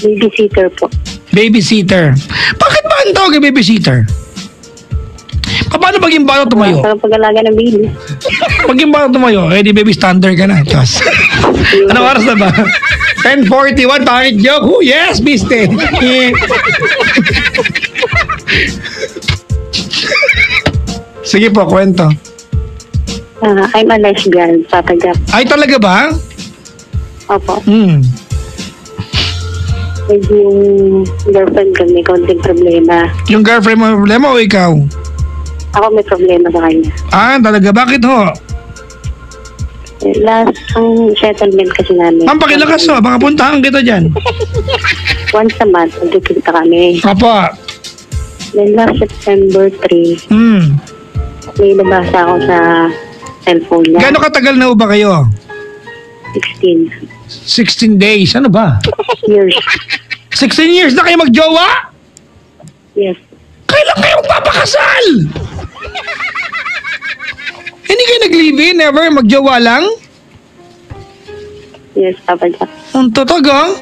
Babysitter po. Babysitter. Bakit ba ang tawag ay babysitter? Paano pag yung bata tumayo? Sa pag-alaga ng baby. Pag yung bata tumayo, di baby standard ka na. Diyos. Anong oras na ba? 10:41, bakit joke? Oh, yes, biste. Sige po, kwento. I'm a lesbian, Pataja. Ay, talaga ba? Opo. Medyo yung girlfriend ko may konting problema. Yung girlfriend mo may problema o ikaw? Ako may problema sa kanya. Talaga? Bakit ho? Last ang settlement kasi namin. Ma'am, pakilakas ho. Baka puntahan kita dyan. Once a month, magkikita kami. Papa. Then last September 3, may nabasa ako sa cellphone niya. Gano'ng katagal na ho ba kayo? 16 16 days. Ano ba? years. 16 years na kayo magjowa? Yes. Kailan kayo papakasal? Hindi kayo nag-live-in? Never? Magjowa lang? Yes, Papa Jack. Ang tataga?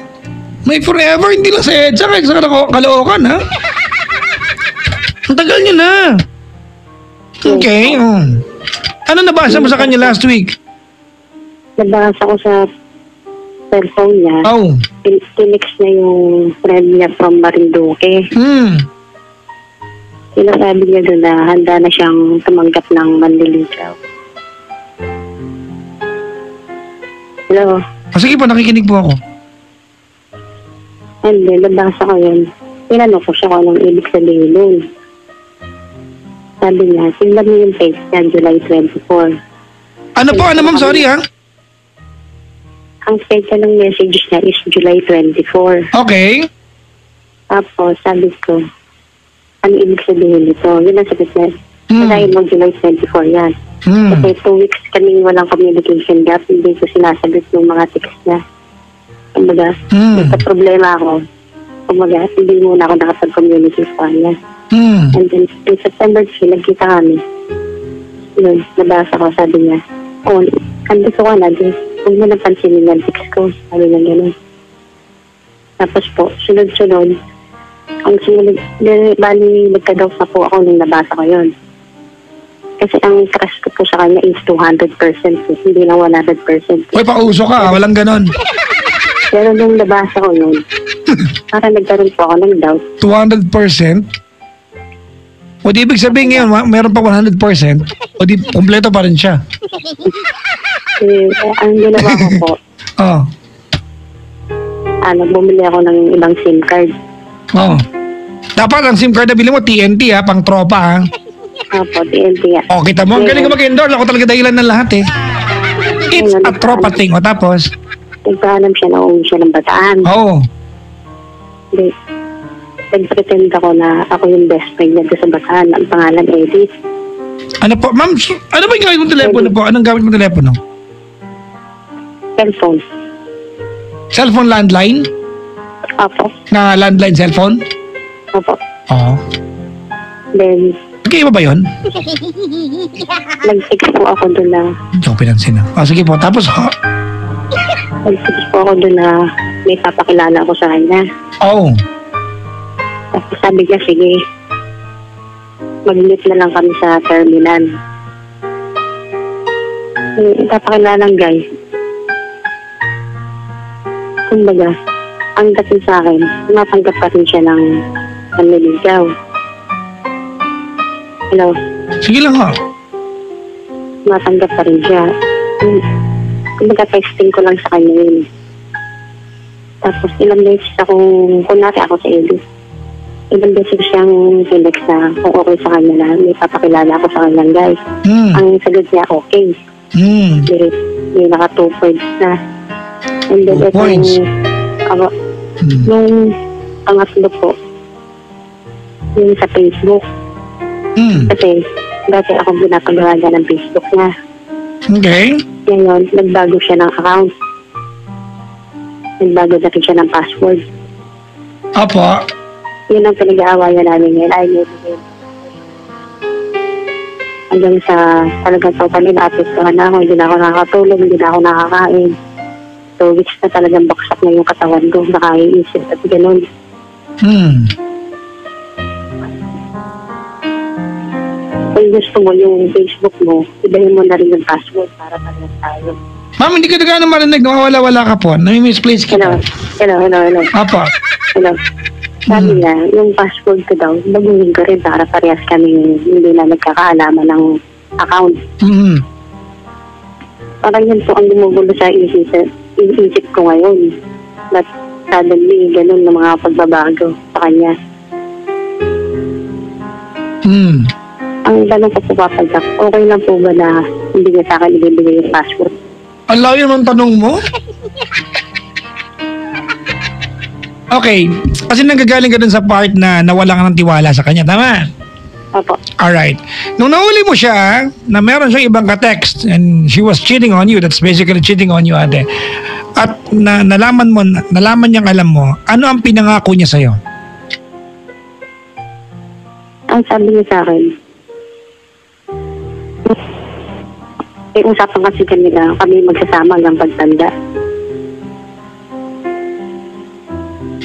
May forever? Hindi lang sa EDSA kahit sa Caloocan, ha? Ang tagal nyo na. Okay. Ano nabasa mo sa kanya last week? Nabasa ko sa cellphone niya. Oh. Tinext niya yung friend niya from Marinduque. Sinasabi niya doon na handa na siyang tumanggap ng manliligaw. Hello? Sige po, nakikinig po ako. And then, nabasa ko yun. Tinanong ko siya kung anong ibig sabihin nun. Sabi niya, tingnan mo yung text niya, July 24. Ano po? Ano ma'am? Sorry ha? Ang text ng message niya is July 24. Okay. Tapos, sabi ko, ano ibig sabihin nito? Yun ang sabi niya. Dahil mo July 24 yan. Kasi 2 weeks kaming walang communication gap. Hindi ko sinasagot yung mga text niya. Kumbaga, problema ako. Kumbaga, hindi muna ako nakapag-communicate sa kanya. And then, in September 3, nagkita kami. Yun, nabasa ko, sabi niya, andito ka na, huwag mo napansinin yung text ko. Sabi niya gano'n. Tapos po, sunod-sunod, ang sunod, bali, nagka-doubt na po ako nung nabasa ko yun. Kasi ang trust ko po sa kanya is 200%, hindi na 100%. Uy, pauso ka, walang ganon. Pero nung nabasa ko yun, parang nagkaroon po ako ng doubt. 200%? O di ibig sabihin ngayon, meron pa 100%? O di, kompleto pa rin siya? Ang ginawa ko po, bumili ako ng ibang SIM card. Dapat ang SIM card na bili mo, TNT ha, pang tropa ha. Opo, TNT nga. Kita mo, ang galing ka mag-endorse. Ako talaga dahilan ng lahat eh. It's a tropa thing. O tapos? Nagpaalam siya na uwi siya ng Bataan. Hindi. Nag-pretend ako na ako yung best friend niya sa Bataan. Ang pangalan, Edith. Ano po? Ma'am, ano ba yung gamit mong telepono po? Anong gamit mong telepono? Cellphone. Cellphone landline? Opo. Na landline cellphone? Opo. Oo. Then, Nagkaiba ba yun? nag-text po ako doon na, Hindi ko pinansin na. Sige po, tapos nag-text po ako doon na may papakilala ako sa kanya. oh. Tapos sabi niya, sige, mag-meet na lang kami sa terminal. Yung papakilala ng guy, kumbaga, ang dating sa akin, natanggap pa rin siya ng nanliligaw. Hello? Sige lang ho. Natanggap pa rin siya. Kumbaga, texting ko lang sa kanya yun. Tapos ilang beses akong, kunwari ako sa Edu, ilang beses siyang tinext na kung okay sa kanya na may papakilala ako sa kanyang guys. Ang sagot niya, okay. May naka 2 points na. And then, 2 points? Nung pangatlo po, yung sa Facebook. Kasi dati akong pinapagawa niya ng Facebook niya. Okay. Ngayon, nagbago siya ng account. Nagbago na rin siya ng password. Apo. Yun ang pinag-aawayan namin ngayon. Ay, ngayon. Hanggang sa talagang totally na-apestuhan na ako. Hindi na ako nakakatulog, hindi na ako nakakain. 2 weeks na talagang baksak na yung katawan ko. Nakaiisip at gano'n. Kung gusto mo yung Facebook mo, ibahin mo na rin yung password para parehas tayo. Ma'am, hindi ka na gano'ng marinig. Nawawala-wala ka po. Nami-misplace ka Hello? po. Hello? Apo. Hello? Sabi niya, yung password ko daw, baguhin ko rin para parehas kami hindi na nagkakaalaman ng account. Parang yun po ang gumugulo sa isip ko ngayon. But suddenly, ganun na mga pagbabago sa kanya. Ang tanong ko po papagsak, okay lang po ba na hindi niya sa akin ibibigay yung password? Ang layo naman tanong mo. Okay. Kasi nanggagaling ka dun sa part na nawala ka ng tiwala sa kanya. Tama? Opo. Alright. Nung nahuli mo siya, na meron siyang ibang ka-text and she was cheating on you, that's basically cheating on you, ate. At nalaman niyang alam mo, ano ang pinangako niya sa'yo? Ang sabi niya sa akin, may usapan kasi kami magsasama hanggang pagtanda.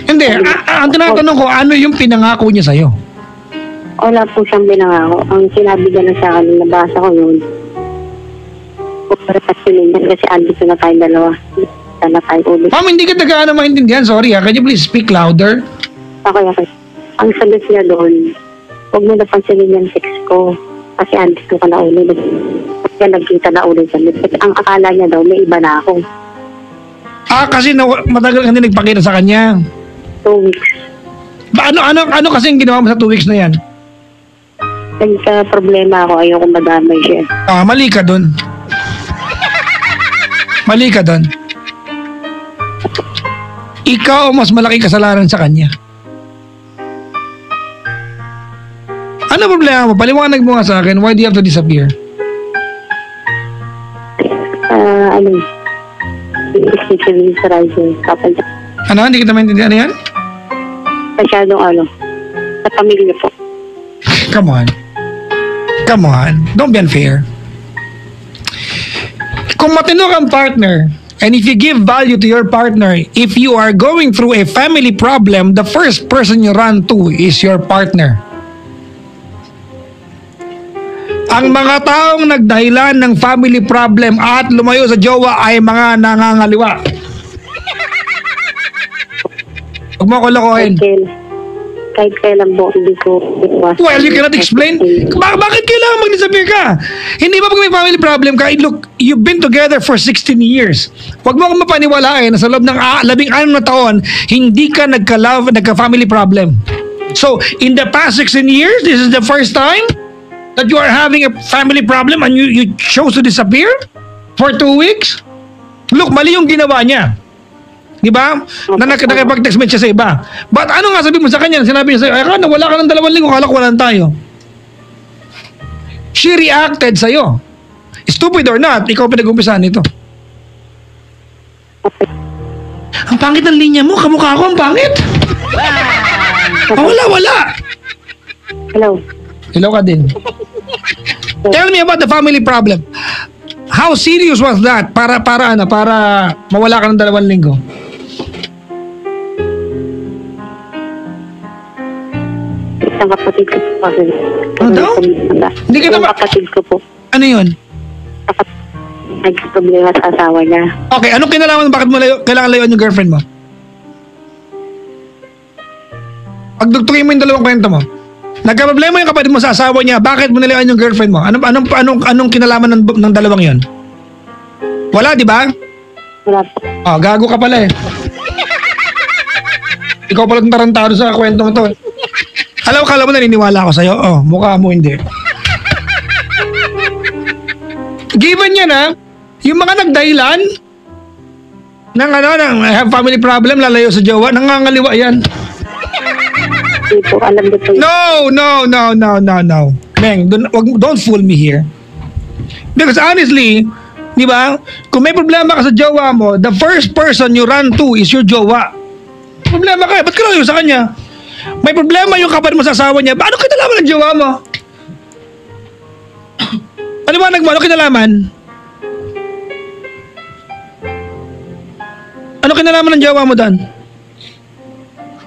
Hindi. Ang tinatanong ko, ano yung pinangako niya sa'yo? Wala po siyang binangako. Ang sinabi niya na sa akin, nabasa ko yun. Kasi andito na tayo dalawa. Sana tayo ulit. Ma'am, hindi ka gaano maintindihan. Sorry ha. Can you please speak louder? Okay. Ang sagot niya doon, huwag mo na pansinin yung text ko. Kasi andito ka na ulit. Kaya nagkita na ulit kami. Kasi ang akala niya daw, may iba na ako. Kasi matagal ka hindi nagpakita sa kanya. 2 weeks. Ano kasi yung ginawa mo sa 2 weeks na yan? Nagka-problema ako, ayoko madamay siya. Mali ka dun. Mali ka dun. Ikaw ang mas malaking kasalanan sa kanya. Ano problema mo? Paliwanag mo nga sa akin, why do you have to disappear? Especially sa rider. Kapag Ano? Hindi kita maintindihan. Ano yan? masyadong sa pamilya po. Come on. Come on. Don't be unfair. Kung matino kang partner, and if you give value to your partner, if you are going through a family problem, the first person you run to is your partner. Ang mga taong nagdahilan ng family problem at lumayo sa jowa ay mga nangangaliwa. Huwag mo ko lokohin. Kahit kailan po, hindi ko iwas. Well, you cannot explain. Bakit kailangan mag-disappear ka? Hindi ba pag may family problem ka, look, you've been together for 16 years. Huwag mo akong mapaniwalaan na sa loob ng 16 na taon, hindi ka nagka-family problem. So, in the past 16 years, this is the first time that you are having a family problem and you chose to disappear for 2 weeks? Look, mali yung ginawa niya. Di ba? Na nakipag-text siya sa iba. But ano nga sabi mo sa kanya? Sinabi niya sa'yo, wala ka ng 2 linggo, kala ko walang tayo. She reacted sa'yo. Stupid or not, ikaw pinag-umpisahan nito. Ang pangit ng linya mo, kamukha ko, ang pangit. Wala. Hello. Hello ka din. Tell me about the family problem. How serious was that? Para mawala ka ng 2 linggo. Isang kapatid ko po kasi. Ano daw? Hindi ka Yung naman- kapatid ko po. Ano yun? Nagkaproblema sa asawa niya. Okay, anong kinalaman? Bakit mo kailangan layuan yung girlfriend mo? Pagdugtungin mo yung 2 kwento mo. Nagka-problema yung kapatid mo sa asawa niya, bakit mo nilayuan yung girlfriend mo? Anong kinalaman ng 2 yon? Wala, di ba? Wala po. Oh, gago ka pala eh. Ikaw pala yung tarantado sa kwentong ito. Kala mo naniniwala ako sa'yo? Oh, mukha mo hindi. Given yan ha, yung mga nagdahilan ng have family problem, lalayo sa jowa, nangangaliwa yan. Hindi po, alam ko po. No. Meng, don't fool me here. Because honestly, di ba, kung may problema ka sa jowa mo, the first person you run to is your jowa. Problema ka eh, ba't ka lang sa kanya? May problema yung kapatid mo sa asawa niya, paano kinalaman ng jowa mo? Paliwanag mo, ano kinalaman? Ano kinalaman ng jowa mo dan?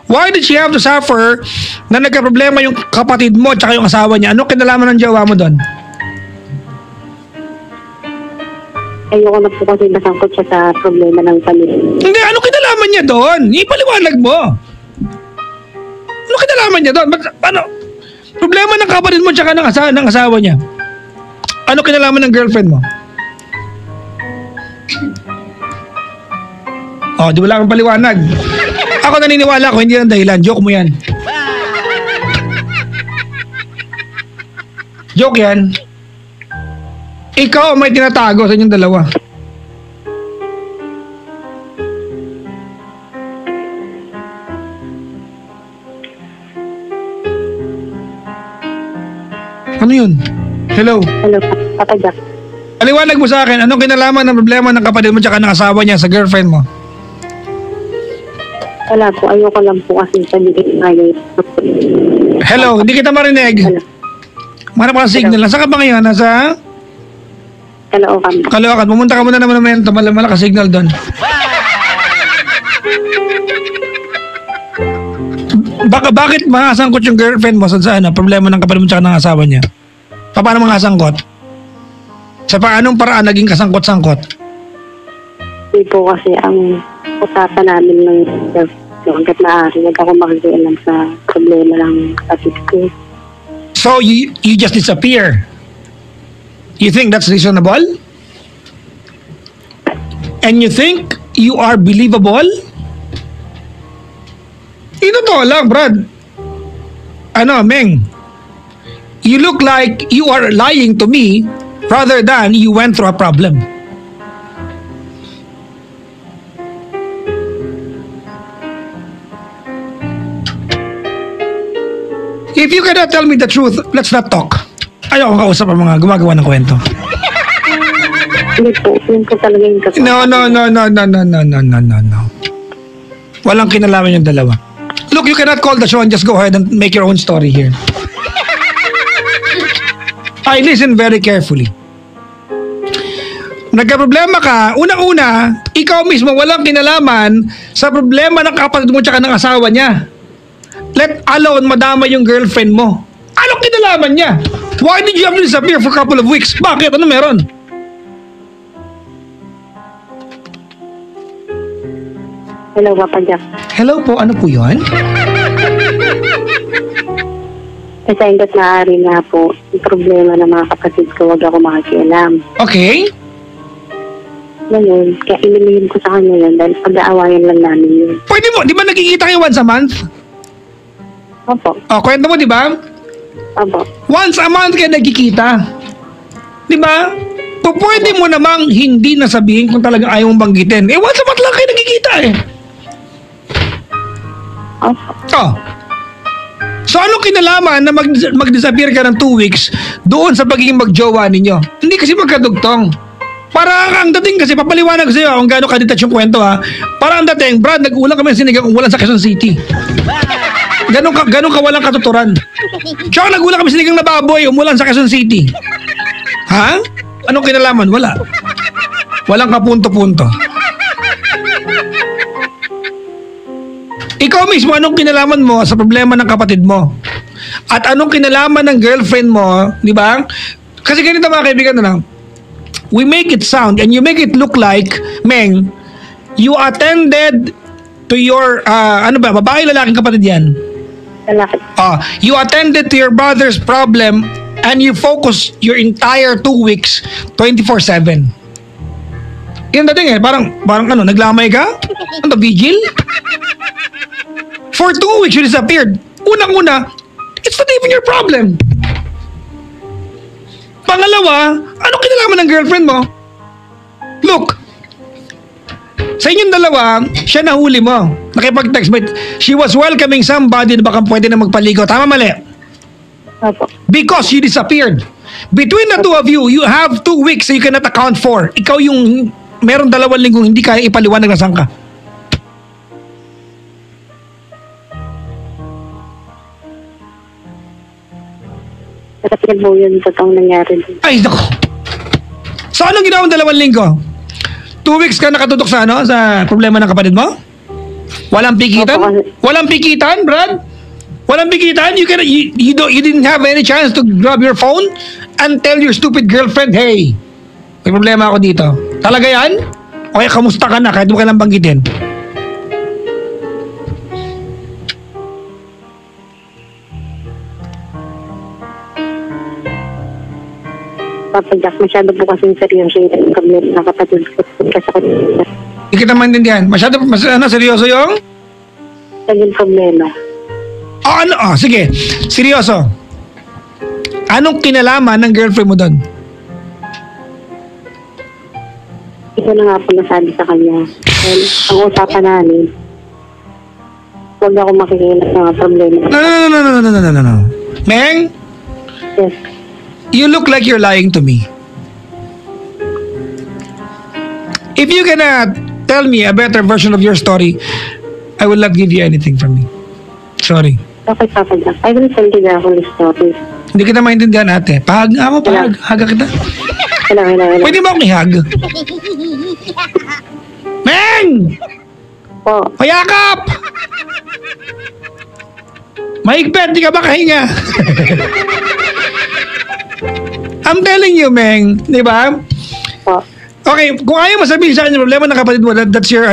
Why did she have to suffer na nagka-problema yung kapatid mo at yung asawa niya? Ano kinalaman ng jowa mo doon? Ayoko na po kasi nasangkot siya sa problema ng pamilya. Hindi, ano kinalaman niya doon? Ipaliwanag mo. Ano kinalaman niya doon? Ano? Problema ng kapatid mo at ng asawa niya. Ano kinalaman ng girlfriend mo? Oh, di wala kang paliwanag. Ako naniniwala ko, hindi lang dahilan. Joke mo yan. Joke yan. Ikaw ang may tinatago sa inyong 2. Ano yun? Hello? Hello, Papa Jack. Paliwanag mo sa akin, anong kinalaman ng problema ng kapatid mo tsaka ng asawa niya sa girlfriend mo? Wala po, ayoko lang po kasi sabihin ngayon. Hello, hindi kita marinig. Hello. Marap ka signal. Nasa ka ba ngayon? Nasa Caloocan. Caloocan. Pumunta ka muna naman ng malakas signal doon. Bakit makasangkot yung girlfriend mo sa problema ng kapatid mo tsaka ng asawa niya? Paano makasangkot? Sa paanong paraan naging kasangkot-sangkot? Hindi po kasi ang usapan namin ng hanggat maaari, huwag ako makikialam sa problema ng kapatid ko. So you just disappear? You think that's reasonable? And you think you are believable? Ito to lang, Brad. Meng, you look like you are lying to me rather than you went through a problem. If you cannot tell me the truth, let's not talk. Ayoko kausap ang mga gumagawa ng kwento. Hindi po, yun po talaga yung kapatid. No. Walang kinalaman yung 2. Look, you cannot call the show and just go ahead and make your own story here. I listen very carefully. Nagka-problema ka, una-una, ikaw mismo walang kinalaman sa problema ng kapatid mo tsaka ng asawa niya. Let alone madama yung girlfriend mo. Anong kinalaman niya? Why did you have to disappear for a couple of weeks? Bakit? Ano meron? Hello, Papa Jack. Hello po, ano po yun? Kasi hanggat maaari nga po, yung problema ng mga kapatid ko, huwag ako makikialam. Okay. Ngayon, kaya inilihim ko sa kanya yun dahil pag-aawayan lang namin yun. Pwede mo, di ba nagkikita kayo once a month? Opo, O, kwento mo, di ba? opo. Once a month kayo nagkikita. Di ba? Pwede mo namang hindi nasabihin kung talagang ayaw mong banggitin. Once a month lang kayo nagkikita eh. Opo. Oh. So, anong kinalaman na mag-disappear ka ng 2 weeks doon sa pagiging magjowa ninyo? Hindi kasi magkadugtong. Para ang dating kasi, papaliwanag ko sa'yo kung gaano ka-detach yung kwento ha. Para ang dating, Brad, nag-ulang kami ng sinigang umulan sa Quezon City. Ganon ka walang katuturan. Tsaka nag-ulang kami sinigang na baboy, umulan sa Quezon City. Ha? Anong kinalaman? Wala. Walang kapunto-punto. Ikaw mismo, anong kinalaman mo sa problema ng kapatid mo? At anong kinalaman ng girlfriend mo, di ba? Kasi ganito mga kaibigan na lang, we make it sound and you make it look like, Meng, you attended to your, babae, lalaking kapatid yan? Lalaki. You attended to your brother's problem and you focus your entire 2 weeks, 24/7. Yan dating parang naglamay ka? Ano, vigil? For 2 weeks, you disappeared. Unang-una, it's not even your problem. Pangalawa, anong kinalaman ng girlfriend mo? Look, sa inyong dalawa, siya nahuli mo. Nakipag-text, but she was welcoming somebody na baka pwede na magpaligo. Tama, mali? Opo. Because you disappeared. Between the two of you, you have 2 weeks you cannot account for. Ikaw yung meron 2 linggong hindi kaya ipaliwanag na saan ka. Kasi po yun, totoong nangyari din. Ay, naku. So, anong ginawa 2 linggo? 2 weeks ka nakatutok sa sa problema ng kapatid mo? Walang pikitan? Walang pikitan, Brad? Walang pikitan? You didn't have any chance to grab your phone and tell your stupid girlfriend, hey, may problema ako dito. Talaga yan? O kaya kamusta ka na kahit mo kailang banggitin? Papa Jack, masyado po kasing seryoso yung problema na kapatid ko. Kasi ako Hindi kita maintindihan. Seryoso yung? naging problema. Sige. Seryoso. Anong kinalaman ng girlfriend mo doon? Ito na nga po nasabi sa kanya. And ang usapan namin, huwag ako makikilap ng mga problema. No. Meng, Yes. you look like you're lying to me. If you cannot tell me a better version of your story, I will not give you anything from me. Sorry. Okay, Papa Jack. I will send you the whole story. Hindi kita maintindihan, ate. Pahag nga ako, pahag. Haga kita. Hello. Pwede mo akong ihag? Meng! Po. Payakap! Mahigpit, di ka ba kahinga? I'm telling you, Meng. Di ba? Po. Okay, kung ayaw mo sabihin sa akin yung problema ng kapatid mo, that's your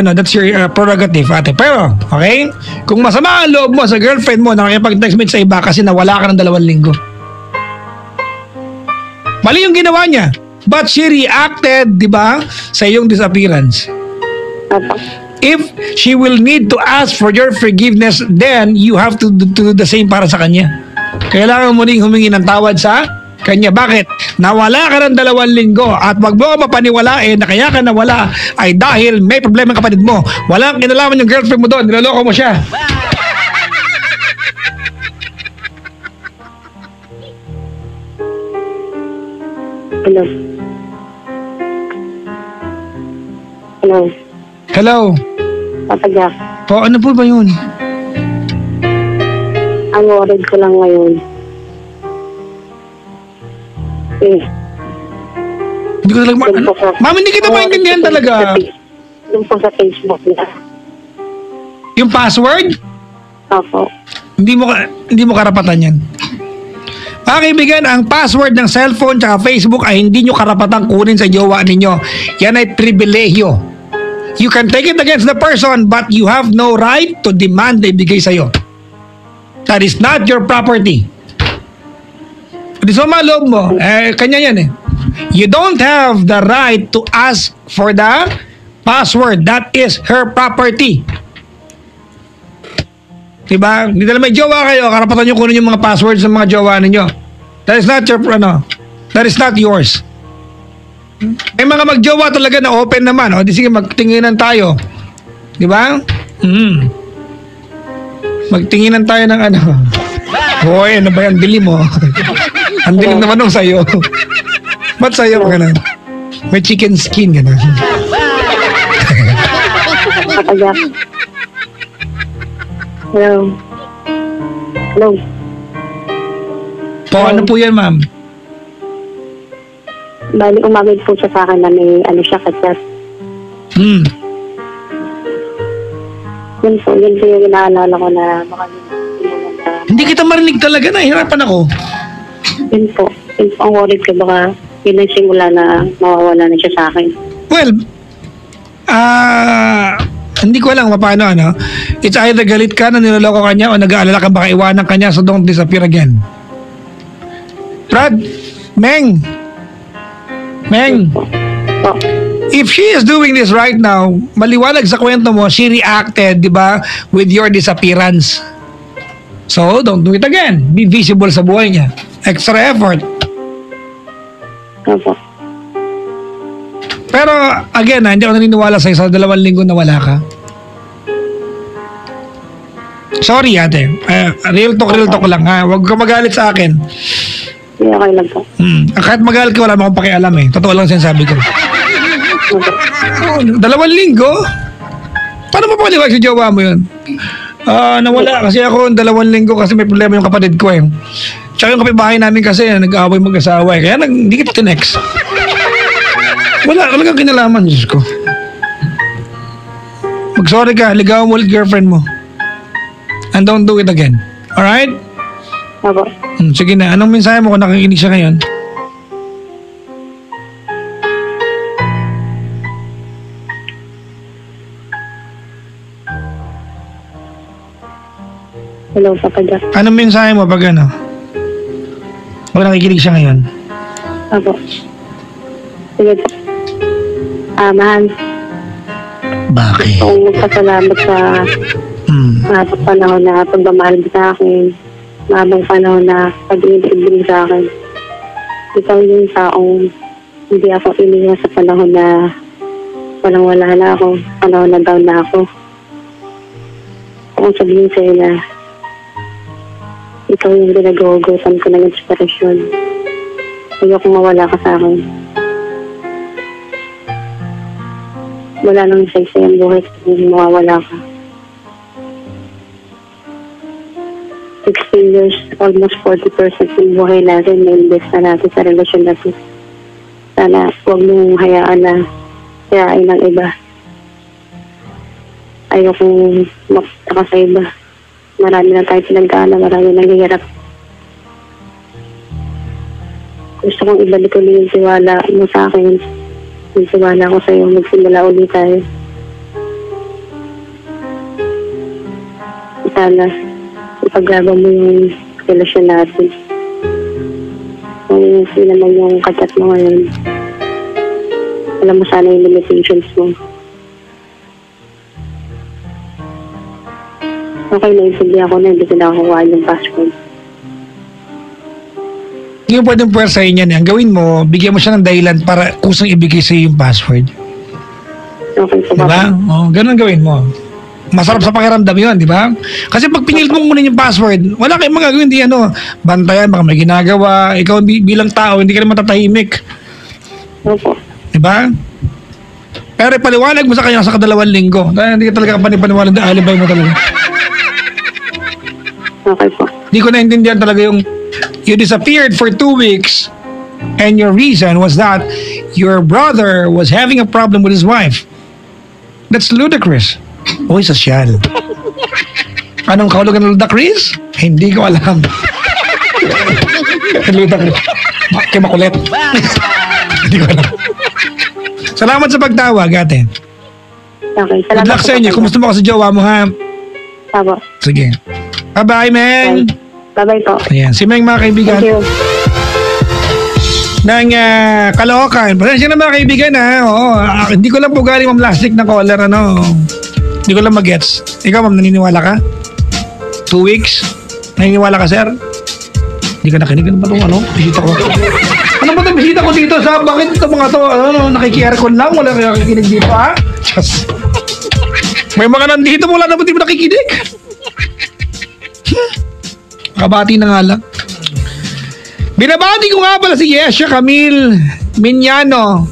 prerogative, ate. Pero, okay? Kung masama ang loob mo sa girlfriend mo na nakipag-text message sa iba kasi nawala ka ng 2 linggo. Mali yung ginawa niya. But she reacted, di ba, sa iyong disappearance. Opo. If she will need to ask for your forgiveness, then you have to do the same para sa kanya. Kailangan mo ring humingi ng tawad sa kanya. Bakit? Nawala ka ng 2 linggo at wag mo mapaniwalain na kaya ka nawala ay dahil may problema ang kapatid mo. Walang kinalaman yung girlfriend mo doon. Niloloko mo siya. Hello. Hello. Hello? Papa Jack. Po, ano po ba yun? Ang worried ko lang ngayon. Hindi ko talaga Ma'am, hindi kita maintindihan talaga. Doon po sa Facebook niya. Yung password? Opo. Hindi mo karapatan yan. Mga kaibigan, ang password ng cellphone at Facebook ay hindi nyo karapatang kunin sa jowa ninyo. Yan ay pribilehyo. You can take it against the person but you have no right to demand na ibigay sa'yo. That is not your property. Hindi sa loob mo, kanya yan eh. You don't have the right to ask for the password. That is her property. Diba? Hindi na may jowa kayo, karapatan nyo kunin yung mga passwords ng mga jowa ninyo. That is not your, that is not yours. May mga magjowa talaga na open naman. O di sige, magtinginan tayo. Diba? Magtinginan tayo ng Hoy, ano ba yan? Dilim mo. Ang dilim naman nung sa'yo. Ba't sa'yo ka na? May chicken skin, gano'n. Papa Jack. Hello. Hello. Po, ano po yan, ma'am? Bali, umamid po siya sa akin na may siya katsat. Yun po yung inaalala ko na baka Hindi kita marinig talaga, nahihirapan ako. yun po ang worried ko, baka yun ang simula na mawawala na siya sa akin. Well, hindi ko alam paano, ano. It's either galit ka na niloloko ka niya o nag-aalala ka baka iwanan ka niya, so don't disappear again. Brad, Meng, Po. if she is doing this right now, maliwanag sa kwento mo, she reacted, di ba, with your disappearance. So, don't do it again. Be visible sa buhay niya. Extra effort. Opo. Pero, again, hindi ako naniniwala sa'yo sa 2 linggo na wala ka. Sorry, ate. Real talk lang, ha. Huwag ka magalit sa akin. Hindi, okay lang po. Kahit magalit ka, wala mo akong pakialam, eh. Totoo lang sinasabi ko. Opo. 2 linggo? Paano mo paliwag si jowa mo yun? Nawala kasi ako 2 linggo kasi may problema yung kapatid ko, eh. Tsaka yung kapitbahay namin kasi nag-aaway mag-asawa, eh. Kaya hindi kita tinext. Wala kang kinalaman, Diyos ko. Mag-sorry ka, ligawan mo ulit girlfriend mo. And don't do it again. Alright? Opo. Sige na, anong mensahe mo kung nakikinig siya ngayon? Hello, Papa Jack. Anong mensahe mo pag ano? Kung nakikinig siya ngayon? Opo. Sige po. Mahal. Bakit? Kung magpasalamat sa mahabang panahon na pagmamahal mo sa akin, mahabang panahon na pag-ibig sa akin. Ikaw yung taong hindi ako iniwan sa panahon na walang wala na ako, panahon na down na ako. Kung sabihin sa'yo na ikaw yung ginagawagutan ko ng inspirasyon. Ayoko mawala ka sa akin. Wala nang isa-isa yung buhay kung mawawala ka. 16 years, almost 40% ng buhay natin na-invest na natin sa relasyon natin. Sana huwag mong hayaan na siyain ng iba. Ayokong makita ka sa iba. Marami na tayo pinagdaanan, marami nangyayarap. Gusto kong ibalik ulit yung tiwala mo sa akin. Yung tiwala ko sa'yo, magsimula ulit tayo. Sana ipaglaban mo yung relasyon natin. Kung sino naman yung katat mo ngayon, alam mo sana yung limitations mo. Okay, naintindihan ko na hindi ko nakakuha yung password. Hindi mo pwedeng puwersahin yan. Ang gawin mo, bigyan mo siya ng dahilan para kusang ibigay sa'yo yung password. Okay, so Diba? Ganun gawin mo. Masarap sa pakiramdam yun, di ba? Kasi pag pinilit mo muna yung password, wala kayong magagawin, hindi bantayan, baka may ginagawa, ikaw bilang tao, hindi ka naman tatahimik. Opo. Di ba? Pero paliwanag mo sa kanya sa 2 linggo. Dahil hindi ka talaga panipaniwalag na alibay mo talaga. Okay po. Hindi ko naintindihan talaga yung you disappeared for 2 weeks and your reason was that your brother was having a problem with his wife. That's ludicrous. Uy, sosyal. Anong kahulugan ng ludicrous? Hindi ko alam. Ludicrous. Kaya makulit. Hindi ko alam. Salamat sa pagtawag, ate. Okay, Good luck sa inyo. Kumusta mo kasi jowa mo, ha? Opo. Sige. Bye-bye, Meng. Bye-bye po. Ayan, si Meng, mga kaibigan. Thank you. Ng Caloocan. Pasensya na mga kaibigan, ha? Oo, hindi ko lang po galing mamlastik na caller, Hindi ko lang mag-gets. Ikaw, ma'am, naniniwala ka? 2 weeks? Naniniwala ka, sir? Hindi ka nakinig. Ano ba itong bisita ko? Ano ba itong bisita ko dito? Bakit ito mga to? Nakiki-aircon lang? Wala kaya nakikinig dito, ha? Just... May mga nandito, wala naman di mo nakikinig. Kabati na nga lang. Binabati ko nga pala si Yesha Camille Minyano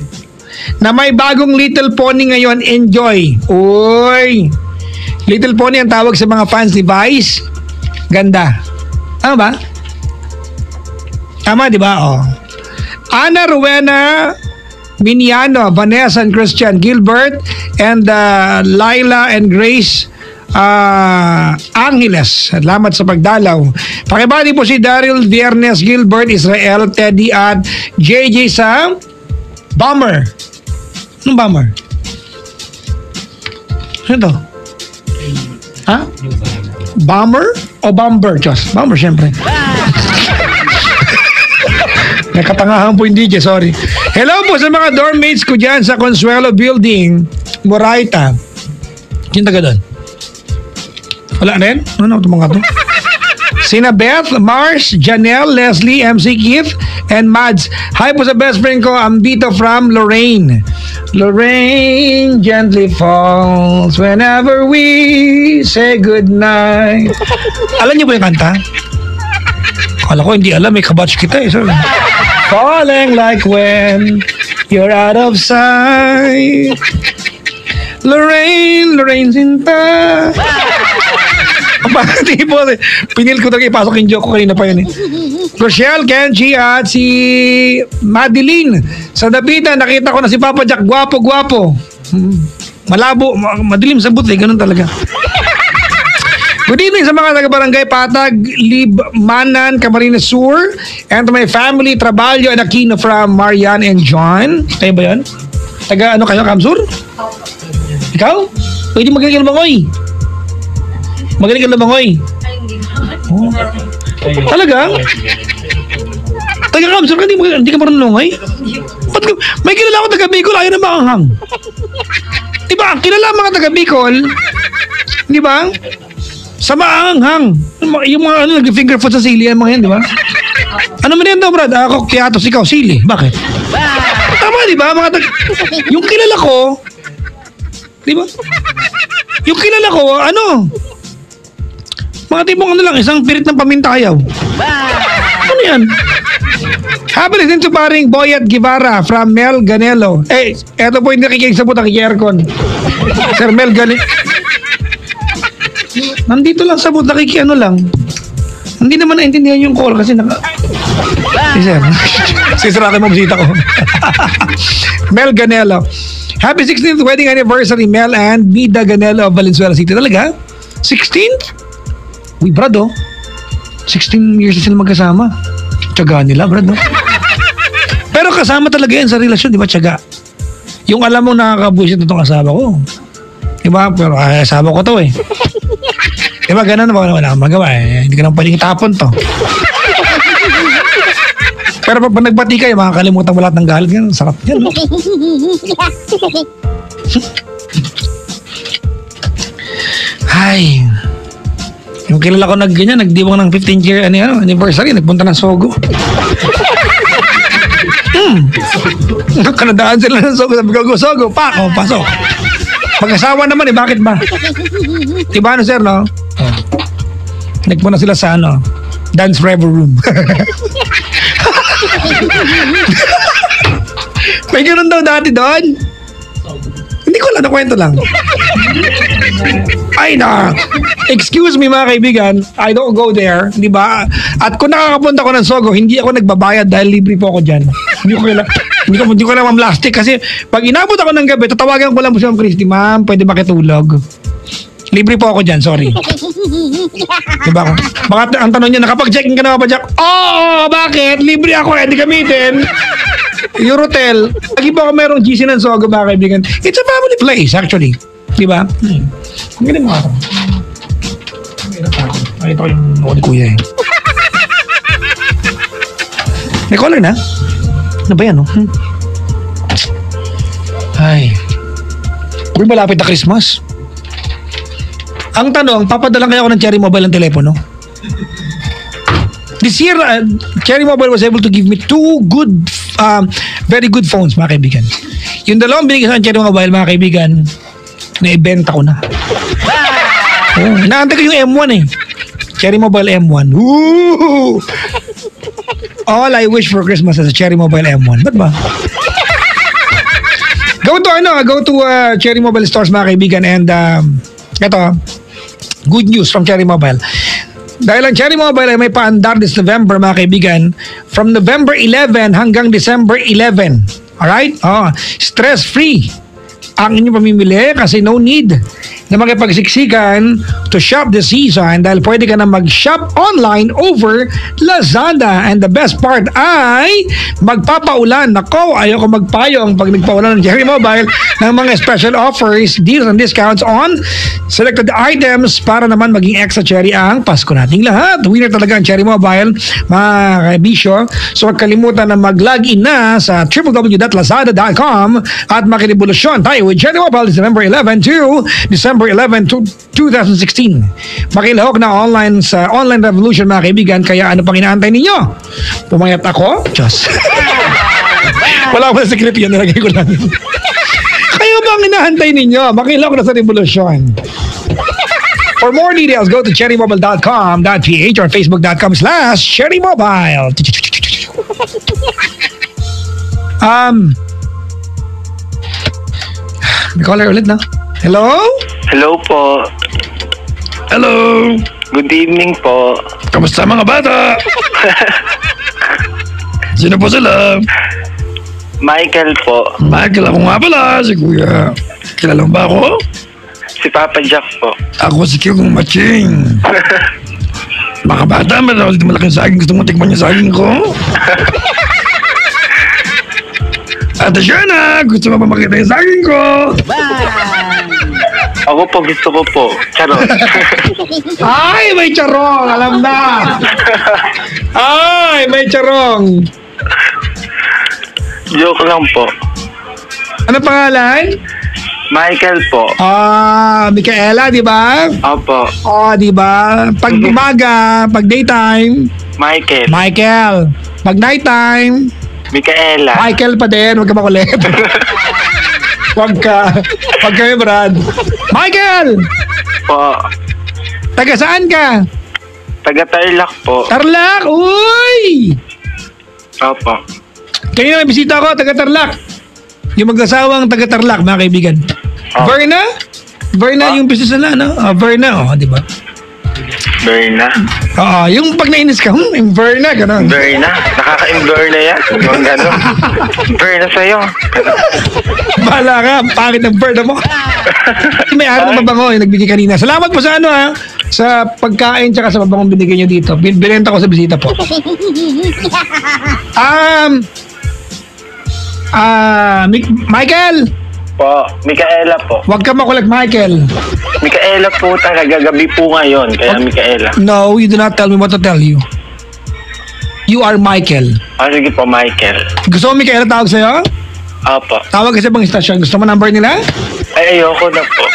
na may bagong Little Pony ngayon. Enjoy. Uy. Little Pony ang tawag sa mga fans ni Vice. Ganda. Tama ba? Tama, di ba? Oh. Ana Rowena Miniano, Vanessa and Christian Gilbert, and Laila and Grace Angeles. Salamat sa pagdalaw. Pakibati po si Daryl Viernes Gilbert, Israel, Teddy at JJ sa Bomber. Anong Bomber? Ano to? Ha? Bomber o Bomber? Diyos, Bomber syempre. May katangahan po yung DJ, sorry. Hello po sa mga dormmates ko dyan sa Consuelo Building, Moraita. Yung taga doon? Wala rin? Ano ito mga to? Sina Beth, Mars, Janelle, Leslie, MC Keith, and Mads. Hi po sa best friend ko, Ambito from Lorraine. Lorraine gently falls whenever we say goodnight. Alam niyo ba yung kanta? Kala ko hindi alam, may kabatch kita eh. Sorry. Falling like when you're out of sight. Lorraine, Lorraine Sinta. Hindi po, pinil ko talaga ipasok yung joke ko kanina pa yun eh. Rochelle, Kenji at si Madeline. Sa Dapitan, nakita ko na si Papa Jack, gwapo. Malabo, madilim sa buti, ganun talaga. Good evening sa mga taga-barangay Patag, Libmanan, Camarines Sur, and to my family, Trabalyo and Aquino from Marian and John. Kayo ba yan? Taga ano kayo, Kamsur? Ikaw? Pwede magaling ka lumangoy. Magaling ka lumangoy. Oh. Talaga? Taga Kamsur ka, hindi ka marunong lumangoy? May kilala ko taga Bicol, ayaw na makanghang. Diba, kilala mga taga Bicol, di ba? Sa maanghang. Yung mga ano, nag-finger food sa sili, yan mga yan, di ba? Ano man yan daw, Brad? Ako, piatos, ikaw, sili. Bakit? Tama, di ba? Yung kilala ko, di ba? Yung kilala ko, ano? Mga tipong ano lang, isang pirit ng paminta kayaw. Ano yan? Happy listening to paring Boyet Guevara from Mel Ganelo. Eh, eto po yung nakikinig sa puta kay Aircon. Sir Mel Ganelo. Nandito lang sa booth, nakikiano lang. Hindi naman naintindihan yung call kasi sir, sisirakin mo bisita ko. Mel Ganelo. Happy 16th wedding anniversary, Mel and Mida Ganelo of Valenzuela City. Talaga? 16th? Uy, brad, 16 years na sila magkasama. Tiyaga nila, brad, Pero kasama talaga yan sa relasyon, di ba, tiyaga? Yung alam mo nakakabuisit na itong asawa ko. Di ba? Pero asawa ko to eh. Diba gano'n naman wala kang magawa eh. Hindi ka naman pwedeng itapon to. Pero pag nagbati kayo, makakalimutan mo lahat ng galit. Ganun, sarap yan. No? Ay. Yung kilala ko nagdiwang ng 15th year anniversary, nagpunta ng Sogo. Kanadaan sila ng Sogo. Sabi ko, Sogo, pasok. Mag-asawa naman eh, bakit ba? Diba ano sir, no? Nagpunta sila sa Dance Forever Room. May ganoon daw dati doon. Hindi ko alam, nakwento lang. Ay na, excuse me mga kaibigan, I don't go there, di ba? At kung nakakapunta ko ng Sogo, hindi ako nagbabayad dahil libre po ako dyan. Hindi ko na mamlastik kasi pag inabot ako ng gabi, tatawagan ko lang po si Ma'am Christy, ma'am, pwede makitulog. Libre po ako dyan, sorry. Diba ako? Baka ang tanong niya, nakapag-check-in ka na ba, Jack? Oo, bakit? Libre ako, hindi gamitin. Eurotel. Lagi po ako merong GC ng Sogo, mga kaibigan. It's a family place, actually. Diba? Ang galing mo ito. Ay, ito yung ako ni Kuya eh. May color na? Ano ba yan, no? Ay. Uy, malapit na Christmas. Ang tanong, papadalang kaya ako ng Cherry Mobile ng telepono? This year, Cherry Mobile was able to give me two good, very good phones, mga kaibigan. Yung dalawang binigay sa Cherry Mobile, mga kaibigan, na-ibenta ko na. Oh, inaantay ko yung M1 eh. Cherry Mobile M1. Woo! All I wish for Christmas is a Cherry Mobile M1. Ba't ba? Go to Cherry Mobile stores mga kaibigan, and ito, good news from Cherry Mobile. Dahil ang Cherry Mobile ay may paandar this November mga kaibigan, from November 11 hanggang December 11. Alright? Stress-free ang inyong pamimili kasi no need na magpagsiksikan to shop this season dahil pwede ka na mag-shop online over Lazada. And the best part ay magpapaulan. Nako, ayoko magpayong pag nagpaulan ng Cherry Mobile ng mga special offers, deals and discounts on selected items para naman maging extra cherry ang Pasko nating lahat. Winner talaga ang Cherry Mobile, mga kaibisyo. So huwag kalimutan na mag-login na sa www.lazada.com at makinibulusyon tayo with Cherry Mobile December 11 to December 11, 2016. Makilahok na online sa online revolution mga kaibigan, kaya ano pang inaantay ninyo? Pumayat ako? Diyos. Wala ko na script yan, nilagay ko lang. Kaya bang inaantay ninyo? Makilahok na sa revolution. For more details, go to cherrymobile.com.ph or facebook.com/cherrymobile. May caller ulit na. Hello? Hello po. Hello? Good evening po. Kamusta mga bata? Sino po sila? Michael po. Michael, ako nga pala, si Kuya. Kilala mo ba ako? Si Papa Jack po. Ako si Kiyong Maching. Mga bata, malaking saging. Gusto mo tikman yung saging ko? Ate Shana, gusto mo ba makita yung saging ko? Ako po, gusto ko po. Charot. Ay, may charong! Alam na! Ay, may charong! Joke lang po. Ano pangalan? Michael po. Micaela, di ba? Opo. Di ba? Pag umaga, pag daytime, Michael. Michael. Pag nighttime, Micaela. Michael pa din, huwag ka makulit. Huwag ka Brad. Michael! Po. Taga saan ka? Taga Tarlac po. Tarlac! Uy! Opo. Kanina may bisita ako, taga Tarlac. Yung mag-asawang taga Tarlac, mga kaibigan. Verna? Verna yung business nila, no? Verna, di ba? Verna. Yung pag nainis ka, Verna, gano'n. Verna. Nakaka-inverna yan. Yung gano'n. Verna sa'yo. Bahala ka, pangit ng Verna mo. May araw na mabango yung nagbigay kanina. Salamat po sa sa pagkain tsaka sa mabangong binigay nyo dito. Binenta ko sa bisita po. Michael! Po. Micaela po. Huwag ka makulit, Michael. Micaela po, kagagabi po ngayon. Kaya Micaela. No, you do not tell me what to tell you. You are Michael. Sige po, Michael. Gusto mo Micaela tawag sa'yo? Opo. Tawag kasi bang istasyon. Gusto mo number nila? Ay, ayoko na po.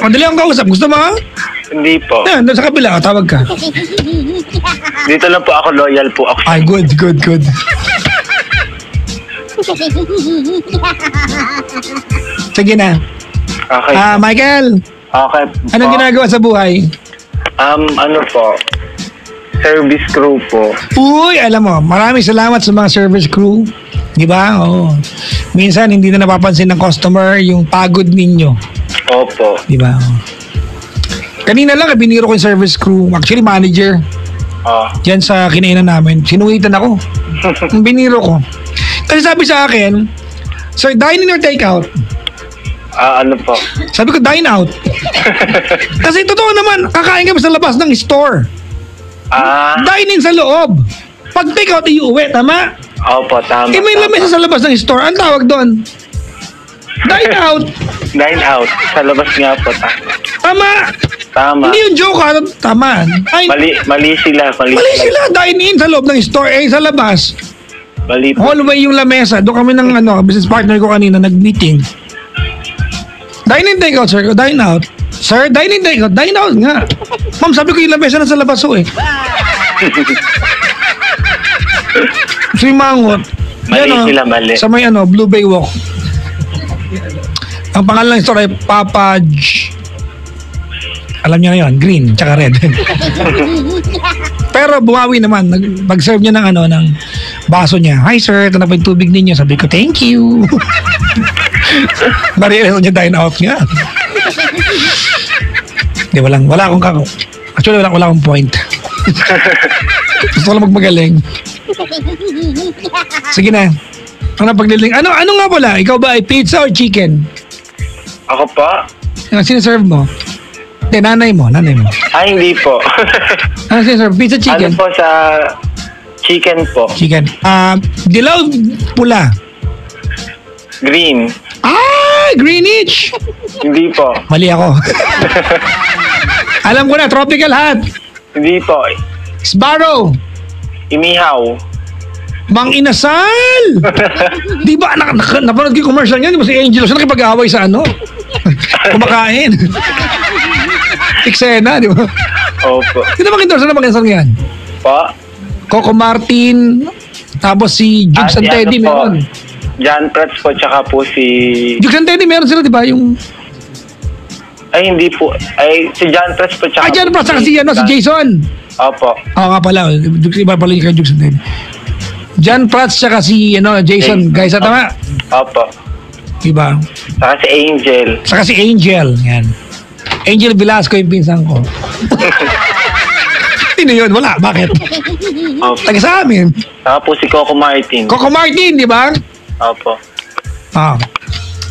Madali akong kausap. Gusto mo? Hindi po. Yan, doon sa kabila. Tawag ka. Dito lang po ako, loyal po ako. Ay, good. Sige na. Okay. Michael, Okay. anong ginagawa sa buhay? Ano po? Service crew po. Uy, alam mo, maraming salamat sa mga service crew. Di ba? Oo. Minsan, hindi na napapansin ng customer yung pagod ninyo. Opo. Di ba? Kanina lang, biniro ko yung service crew. Actually, manager. Diyan sa kinainan namin. Sinuwitan ako. Biniro ko. Kasi sabi sa akin, sir, dine in or take out? Ano po? Sabi ko, dine out. Kasi totoo naman, kakain kami sa labas ng store. Dine in sa loob. Pag take out, iuwi. Tama? Opo, tama. May lamesa sa labas ng store. Ang tawag doon? Dine out. Dine out. Sa labas nga po. Tama. Tama. Hindi yung joke ha. Tama. Mali sila. Mali sila. Dine in sa loob ng store. Sa labas. Mali po. Hallway yung lamesa. Doon kami ng business partner ko kanina nag-meeting. Dine in, take out, sir. Dine out. Sir, dine in, take out. Dine out nga. Ma'am, sabi ko yung lamesa na sa labas eh. So yung mangot. Mali sila, mali. Sa may Blue Bay Walk. Ang pangalan ng store ay Papa Alam niyo na yun, green, tsaka red. Pero bumawi naman, pag-serve niya ng ng baso niya. Hi sir, ito na po yung tubig ninyo. Sabi ko, thank you. Narirealize niya dine out nga. Hindi, wala akong actually, wala akong point. Gusto ko lang magmagaling. Sige na. Ano pagliling? Ano nga pala? Ikaw ba ay pizza or chicken? Ako po? Ano sinaserve mo? Hindi, nanay mo. Ay, hindi po. Ano sinaserve? Pizza, chicken? Ano po sa chicken po? Chicken. Dilaw, pula. Green. Greenwich. Hindi po. Mali ako. Alam ko na, tropical hat. Hindi po. Sbarro. Imihaw. Mang Inasal. Di ba, napanood ko yung commercial niya, di ba si Angel siya nakipag-away sa ano? Kumakain. Eksena, di ba? Opo. Sino bang endorser na Mang Inasal yan? Po? Coco Martin, tapos si Jukes and Teddy po, meron. John Prats po, tsaka po si... Jukes and Teddy meron sila, di ba? Yung... Ay, hindi po. Ay, si John Prats po, tsaka... John Prats, saka si Jason. Opo. Oo nga pala, iba pala yung kay Jukes and Teddy. John Prats, saka si Jason. Guys, tama? Opo. Diba? Saka si Angel. Saka si Angel. Yan. Angel Velasco yung pinsan ko. Sino yun? Wala. Bakit? Opo. Taga sa amin. Saka po si Coco Martin. Coco Martin, di ba? Opo.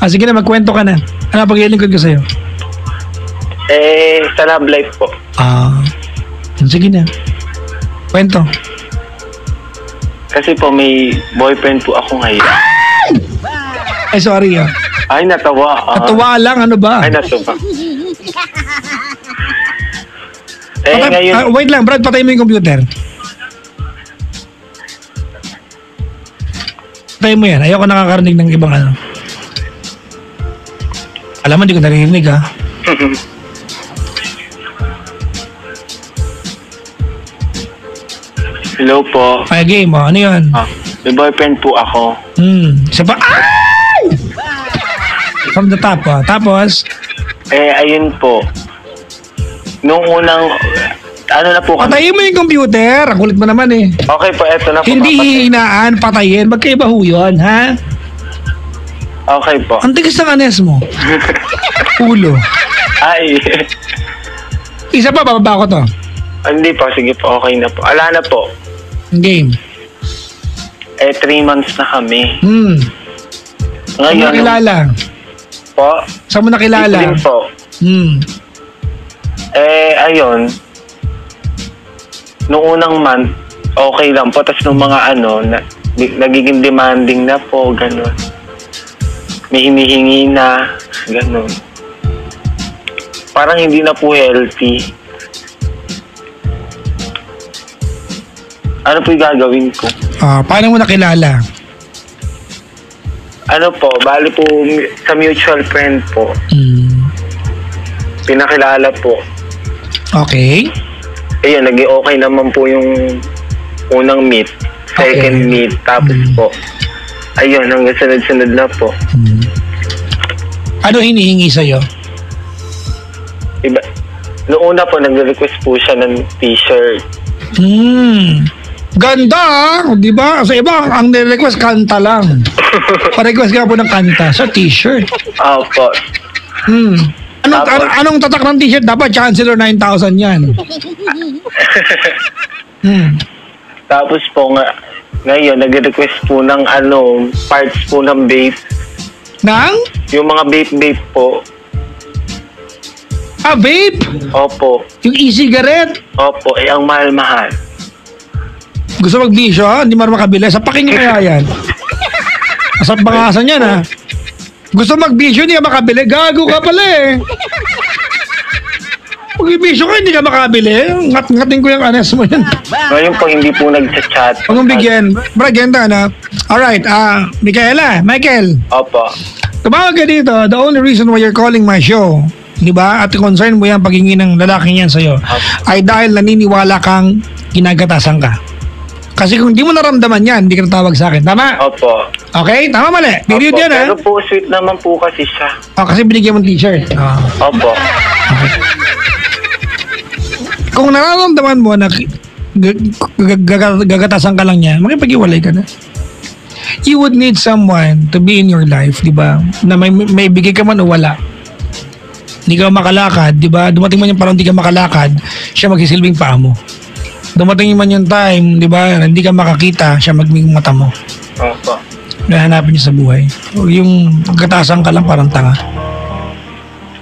Sige na, magkwento ka na. Ano paglilingkod ko sa'yo? Sa love life po. Sige na. Kwento. Kasi po may boyfriend po ako ngayon. Ay, sorry Ay, natawa. Natuwa lang, ano ba? Ay, natawa. Ngayon... wait lang, Brad, patay mo yung computer. Patay mo yan. Ayoko nakakarinig ng ibang ano. Alam mo, hindi ko naririnig, ha? Hello po. Ay, game, Ano yun? May boyfriend po ako. Isa pa. Ay! From the top, Tapos? Ayun po. Nung unang... Ano na po kami? Patayin mo yung computer. Ang kulit mo naman eh. Okay po, eto na po. Hindi hihinaan, patayin. Magkaiba ho yun, ha? Okay po. Ang tigas ng anes mo. Ulo. Ay. Isa pa, bababa ko to. Hindi po, sige po, okay na po. Ala na po. Game. 3 months na kami. Saan mo nakilala? Po? Saan mo nakilala? Ito din po. Ayun. Noong unang month, okay lang po. Tapos nung mga nagiging demanding na po, gano'n. May hinihingi na, gano'n. Parang hindi na po healthy. Ano po yung gagawin ko? Paano mo nakilala? Ano po, bali po sa mutual friend po. Pinakilala po. Okay. Ayun, naging okay naman po yung unang meet. Second meet. Tapos po, ayun, hanggang sunod-sunod na po. Ano hinihingi sa'yo? Iba, noong una po, nag-request po siya ng t-shirt. Ganda, di ba? Sa iba, ang nirequest kanta lang. Pa-request ka po ng kanta sa t-shirt. Opo. Anong tatak ng t-shirt? Dapat Chancellor 9,000 yan. Tapos po ngayon, nag-request po ng parts po ng vape. Nang? Yung mga vape po. Vape? Opo. Yung e-cigarette? Opo, ang mahal-mahal. Gusto mag-bisyo, ha? Hindi mo makabili. Sa paking kaya yan. Masap bangasan yan, ha? Gusto mag-bisyo, hindi ka makabili. Gago ka pala, eh. Pag-bisyo ka, hindi ka makabili. Ngat-ngatin ko yung anes mo yan. Ngayon po, hindi po nag-chat. Huwag mong bigyan. Bragenda, na. Alright, Michael. Opo. Tumawag ka dito. The only reason why you're calling my show, di ba? At concern mo yan paghingi ng lalaking yan sa'yo, ay dahil naniniwala kang ginagatasan ka. Kasi kung di mo naramdaman yan, hindi ka natawag sa akin. Tama? Opo. Okay? Tama, mali. Period yan, ha? Pero po, sweet naman po kasi siya. Kasi binigyan mo ng t-shirt. Opo. Okay. Kung nararamdaman mo na gagatasan ka lang niya, makipag-iwalay ka na. you would need someone to be in your life, di ba? Na may bigay ka man o wala. Hindi ka makalakad, di ba? Dumating man yung parang hindi ka makalakad, siya magsisilbing paa mo. Dumating man yung time, di ba? Hindi ka makakita, siya magming mata mo. Opo. Nahanapin niya sa buhay. O yung katasan ka lang parang tanga.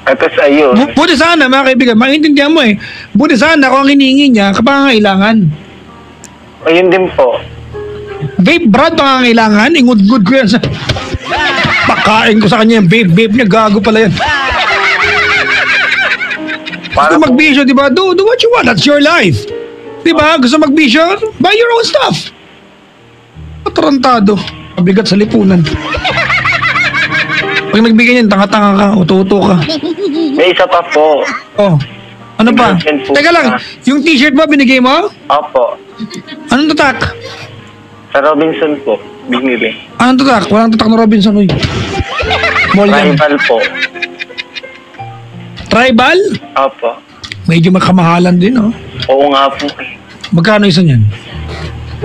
At tapos ayun. Buti sana mga kaibigan, maintindihan mo eh. Buti sana kung ang hinihingi niya, kapangangailangan. Ayun din po. Vape Brad, pangangailangan, ingud-good ko yan sa... Pakain ko sa kanya yung vape niya, gago pala yan. Para Gusto magbisyo, di ba? Do what you want, that's your life. Di ba? Gusto magbisyo, buy your own stuff. Patarantado. Mabigat sa lipunan. Pag nagbigay niyan, tanga-tanga ka, uto-uto ka. may isa pa po. Oh. Ano pa? Girlfriend po Teka lang, na. yung t-shirt ba binigay mo? Opo. Anong tatak? Sa Robinson po, binili. Anong tatak? Walang tatak na Robinson, uy. Mall yan. Rival po. Tribal? Opo. Medyo makamahalan din, oh. Oo nga po. Magkano isa niyan?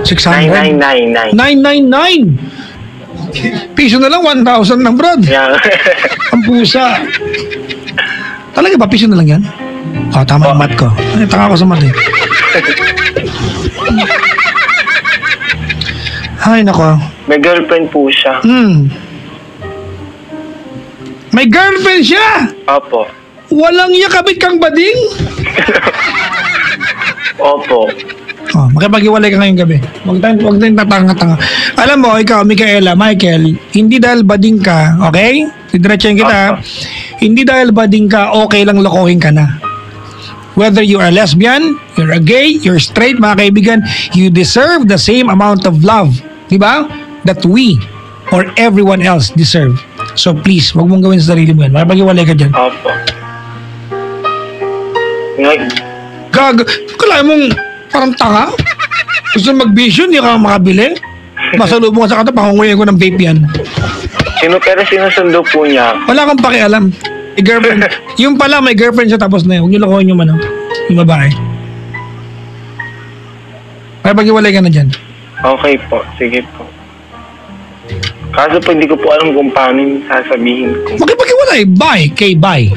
600? 9999. 999! Piso na lang, 1,000 ng brad. Yan. Ang pusa. Talaga ba, piso na lang yan? Oh, tama yung mat ko. Ay, tanga ko sa mat eh. Ay, nako. May girlfriend po siya. May girlfriend siya! Opo. Walang iya kabit kang bading? Opo. Oh, makipag-iwalay ka ngayong gabi. Huwag tayong tatanga-tanga. Alam mo, ikaw, Michael, hindi dahil bading ka, okay? Didiretsahin kita. Hindi dahil bading ka, okay lang lokohin ka na. Whether you are lesbian, you're a gay, you're straight, mga kaibigan, you deserve the same amount of love. Diba? That we or everyone else deserve. So please, wag mong gawin sa sarili mo yan. Makipag-iwalay ka dyan. Opo. Ngay- Gag, kala mong parang tanga? Gusto mag-vision, hindi ka makabili? Masalubong ka sa kata, pakunguyin ko ng vape yan. pero sinusundo po niya. Wala kang pakialam. May girlfriend. Yung pala, may girlfriend siya tapos na yun. Huwag niyo lakuhin yung ano, yung babae. Kaya pag-iwalay ka na dyan. Okay po. Sige po. Kaso po, hindi ko po alam kung paano yung sasabihin ko. Makipag-iwalay. Bye. Kay bye.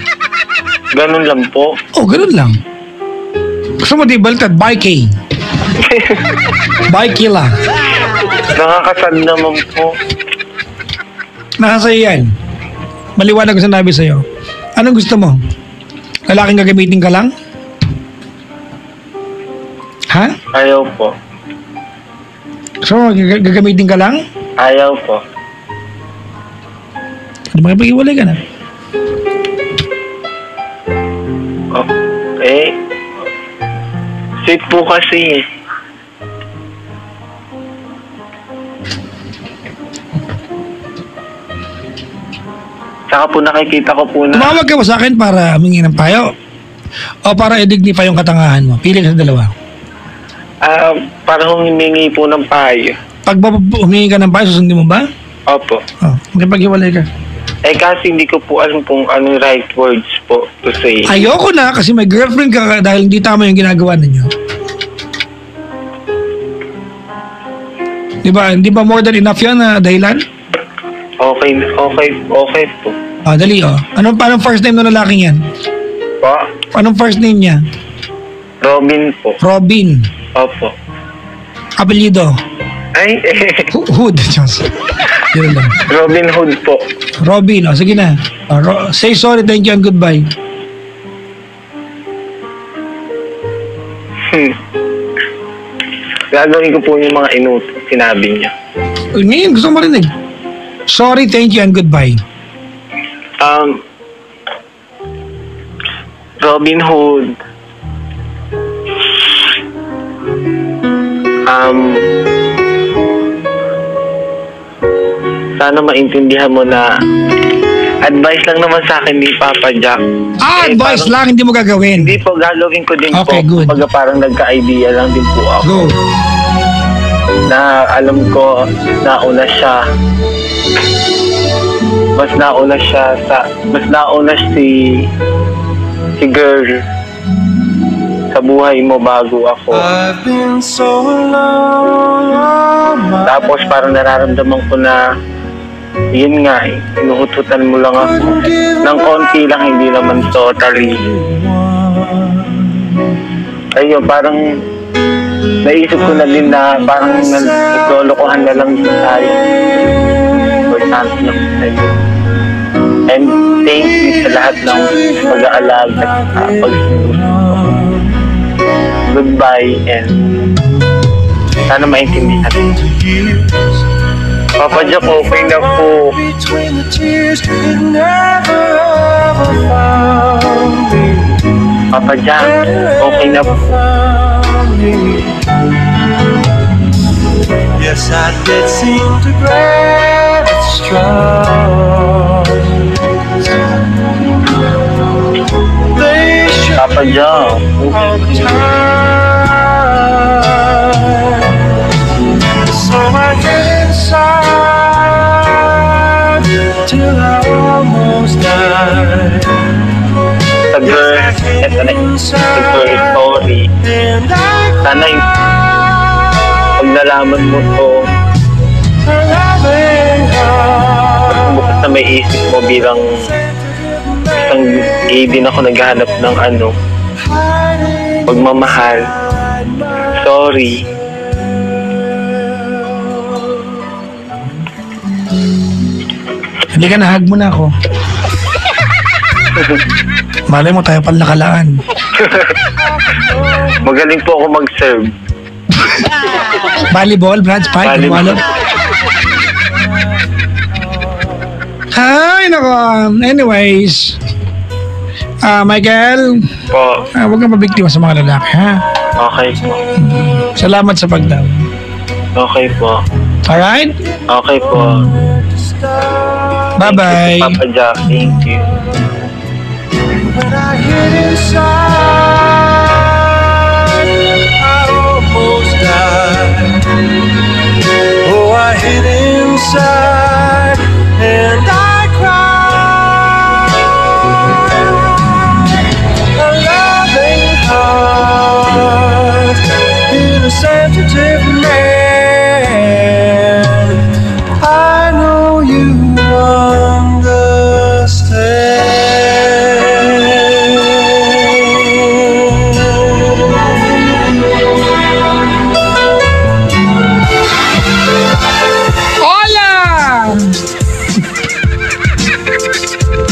Ganun lang po. Oh, ganun lang. Gusto mo di baliktad? Bye Kay. Bye Kila. Nakakasad naman po. Nasa yan. Maliwanag ko sinabi sa'yo. Anong gusto mo? Lalaking gagamitin ka lang? Ha? Ayaw po. Gusto mo gagamitin ka lang? Ayaw po. Ano makipag-iwalay ka na? Oh, sweet po kasi. Saka po nakikita ko po na Tumawag ka ba sa akin para humingi ng payo? O para i-dignify yung katangahan mo? Pili sa dalawa. para humingi po ng payo. Pag humingi ka ng payo, susundin mo ba? Opo. Oh, makipag-iwalay ka. Kasi hindi ko po alam kung anong right words po to say. Ayoko na kasi may girlfriend ka dahil hindi tama yung ginagawa ninyo. Di ba more than enough yan na dahilan? Okay po. Dali Anong first name ng lalaking yan? Po? Anong first name niya? Robin po. Robin. Opo. Apelyido? Ay, Hood. Diyos. Yun lang. Robin Hood po. Robin, sige na. Say sorry, thank you, and goodbye. Gagawin ko po yung mga sinabi niya. Ngayon, gusto mo marinig. Sorry, thank you, and goodbye. Robin Hood. Sana maintindihan mo na advice lang naman sa akin ni Papa Jack. Advice lang, hindi mo gagawin. Hindi po, gagawin ko din Okay, po. good. Kumbaga parang nagka-idea lang din po ako. Go. Na alam ko, nauna siya. Mas nauna si girl sa buhay mo bago ako. I've been so alone. Tapos parang nararamdaman ko na yun nga eh, inuhututan mo lang ako ng konti lang, hindi naman totally. Ayun, parang naisip ko na din na parang naglolokohan na lang tayo. Importante lang sa'yo. And thank you sa lahat ng pag-aalaga at pagsusunod. Goodbye and sana maintindihan. Papa Jack, okay na po. Between the tears, it never ever found me. Papa Jack, okay na po. Yes, I did seem to grab it strong. They should Papa Jack, all the time. So I get inside till I almost died. sa girl, eto na, sa girl story. And I Sana yung pag nalaman mo to, bukas na may isip mo bilang isang gay din ako naghahanap ng pagmamahal. Sorry. Hindi ka na-hug mo na ako. Malay mo tayo pala nakalaan. Magaling po ako mag-serve. Volleyball, Brad, Spike, Volleyball. Volleyball. Hi, nako. Anyways, Michael, Po. huwag kang mabiktima sa mga lalaki, ha? Okay po. Salamat sa pagdaw. Okay po. Alright? Okay po. Bye-bye. Papa Jack, thank you. when I hit inside, I almost died. Oh, I hit inside and I cried. A loving heart in a sensitive man. I know you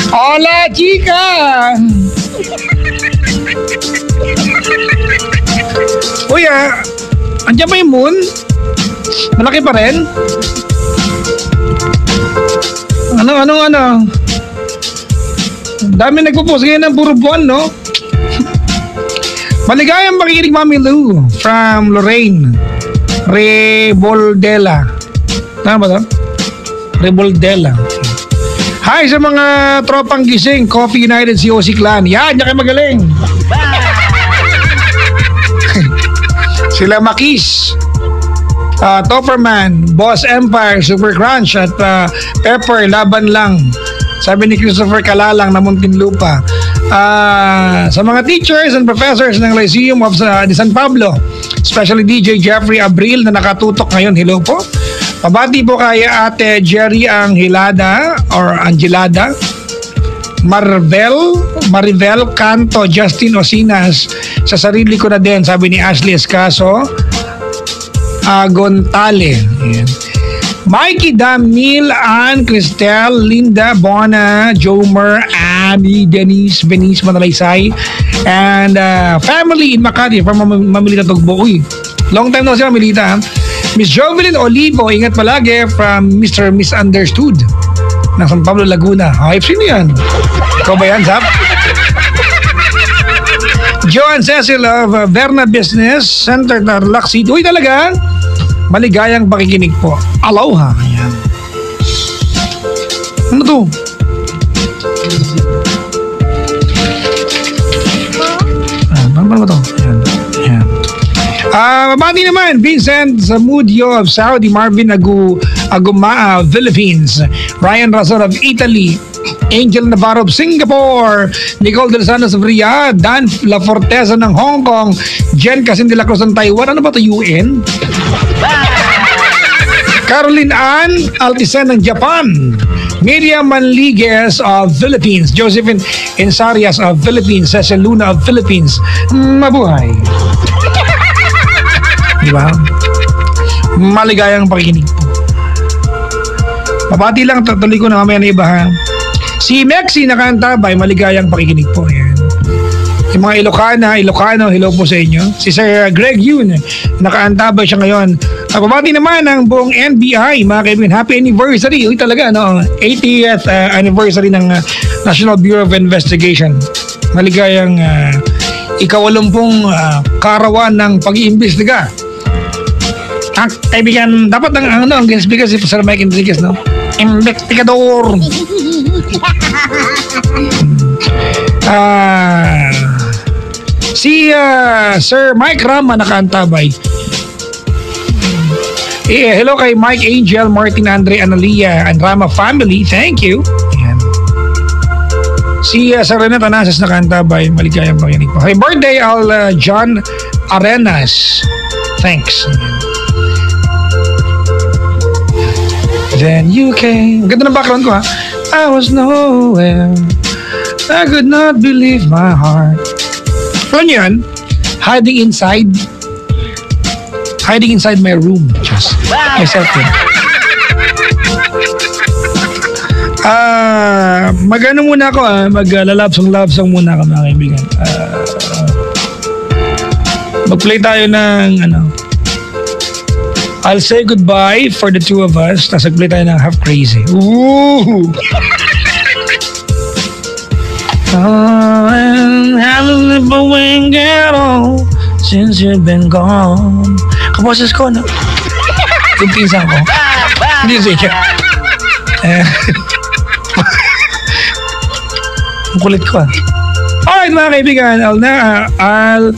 Hola, chica! Uy, andyan ba yung moon? Malaki pa rin? Ano? Dami nagpo-post ngayon ng puro buwan, no? Maligayang makikinig, Mami Lou from Lorraine Reboldela. Tama ba ito? Reboldela. Hi sa mga tropang gising, Coffee United COC Clan. Yan kayo magaling. Sila Makis, Topperman, Boss Empire, Super Crunch, at Pepper, laban lang. Sabi ni Christopher Kalalang na Muntinlupa. Sa mga teachers and professors ng Lyceum of de San Pablo, especially DJ Jeffrey Abril na nakatutok ngayon. Hello po. Pabati po kay Ate Jerry Angelada or Angelada, Maribel Canto, Justin Osinas, sa sarili ko na din, sabi ni Ashley Escaso, Agontale. Ayan. Mikey Damil, Ann, Cristel, Linda, Bona, Jomer, Abby, Denise, Benice, Manalaysay, and family in Makati from Mamilita Tugbo. Uy, long time na sila Mamilita. Miss Jovelyn Olivo, ingat palagi from Mr. Misunderstood ng San Pablo, Laguna. Okay, sino yan? Ikaw ba yan, Zap? Joan Cecil of Verna Business Center, Tarlac City. Uy, talaga? Maligayang pakikinig po. Aloha. Ayan. Ano to? Paano ba to? Ayan. Ayan. Mabati naman, Vincent Zamudio of Saudi, Marvin Agumaa of Philippines, Ryan Razor of Italy, Angel Navarro of Singapore, Nicole Del Santos of Riyadh, Dan La Forteza ng Hong Kong, Jen Casin de la Cruz ng Taiwan. Ano ba ito, UN? Caroline Ann Altisen ng Japan, Miriam Manliguez of Philippines, Josephine Ensarias of Philippines, Cecil Luna of Philippines. Mabuhay. Diba? Maligayang pakikinig po. Mabati lang, tuloy ko na mamaya na iba ha. Si Mexi Nakantabay, maligayang pakikinig po. Ayan. Yung mga Ilocano, hello po sa inyo. Si Sir Greg Yun, nakaantabay siya ngayon. Pabati naman ang buong NBI, mga kaibigan. Happy anniversary. Uy talaga, no? 80th anniversary ng National Bureau of Investigation. Maligayang ika-80 karawan ng pag-iimbestiga. Kaibigan, dapat ang guest speaker si Sir Mike Enriquez, no? Investigador. Si Sir Mike Rama nakaantabay. Hello kay Mike Angel, Martin Andre, Analia, and Rama family. Thank you. Ayan. Si Sir Renata Nasas nakaantabay. Maligayang pakinig po. Happy birthday, John Arenas. Thanks. Then you came. Ganda ng background ko ha. I was nowhere. I could not believe my heart. Ano yan? Hiding inside my room. Just myself yun. Mag-ano muna ako mag-love song muna ako mga kaibigan. Mag-play tayo ng I'll Say Goodbye for the Two of Us. Tapos mag-play tayo ng Half Crazy. Ooh! And haven't lived a wing at all since you've been gone. Kaposes ko, no? Yung pinsan ko. Hindi siya. Ang kulit ko, Alright, mga kaibigan. I'll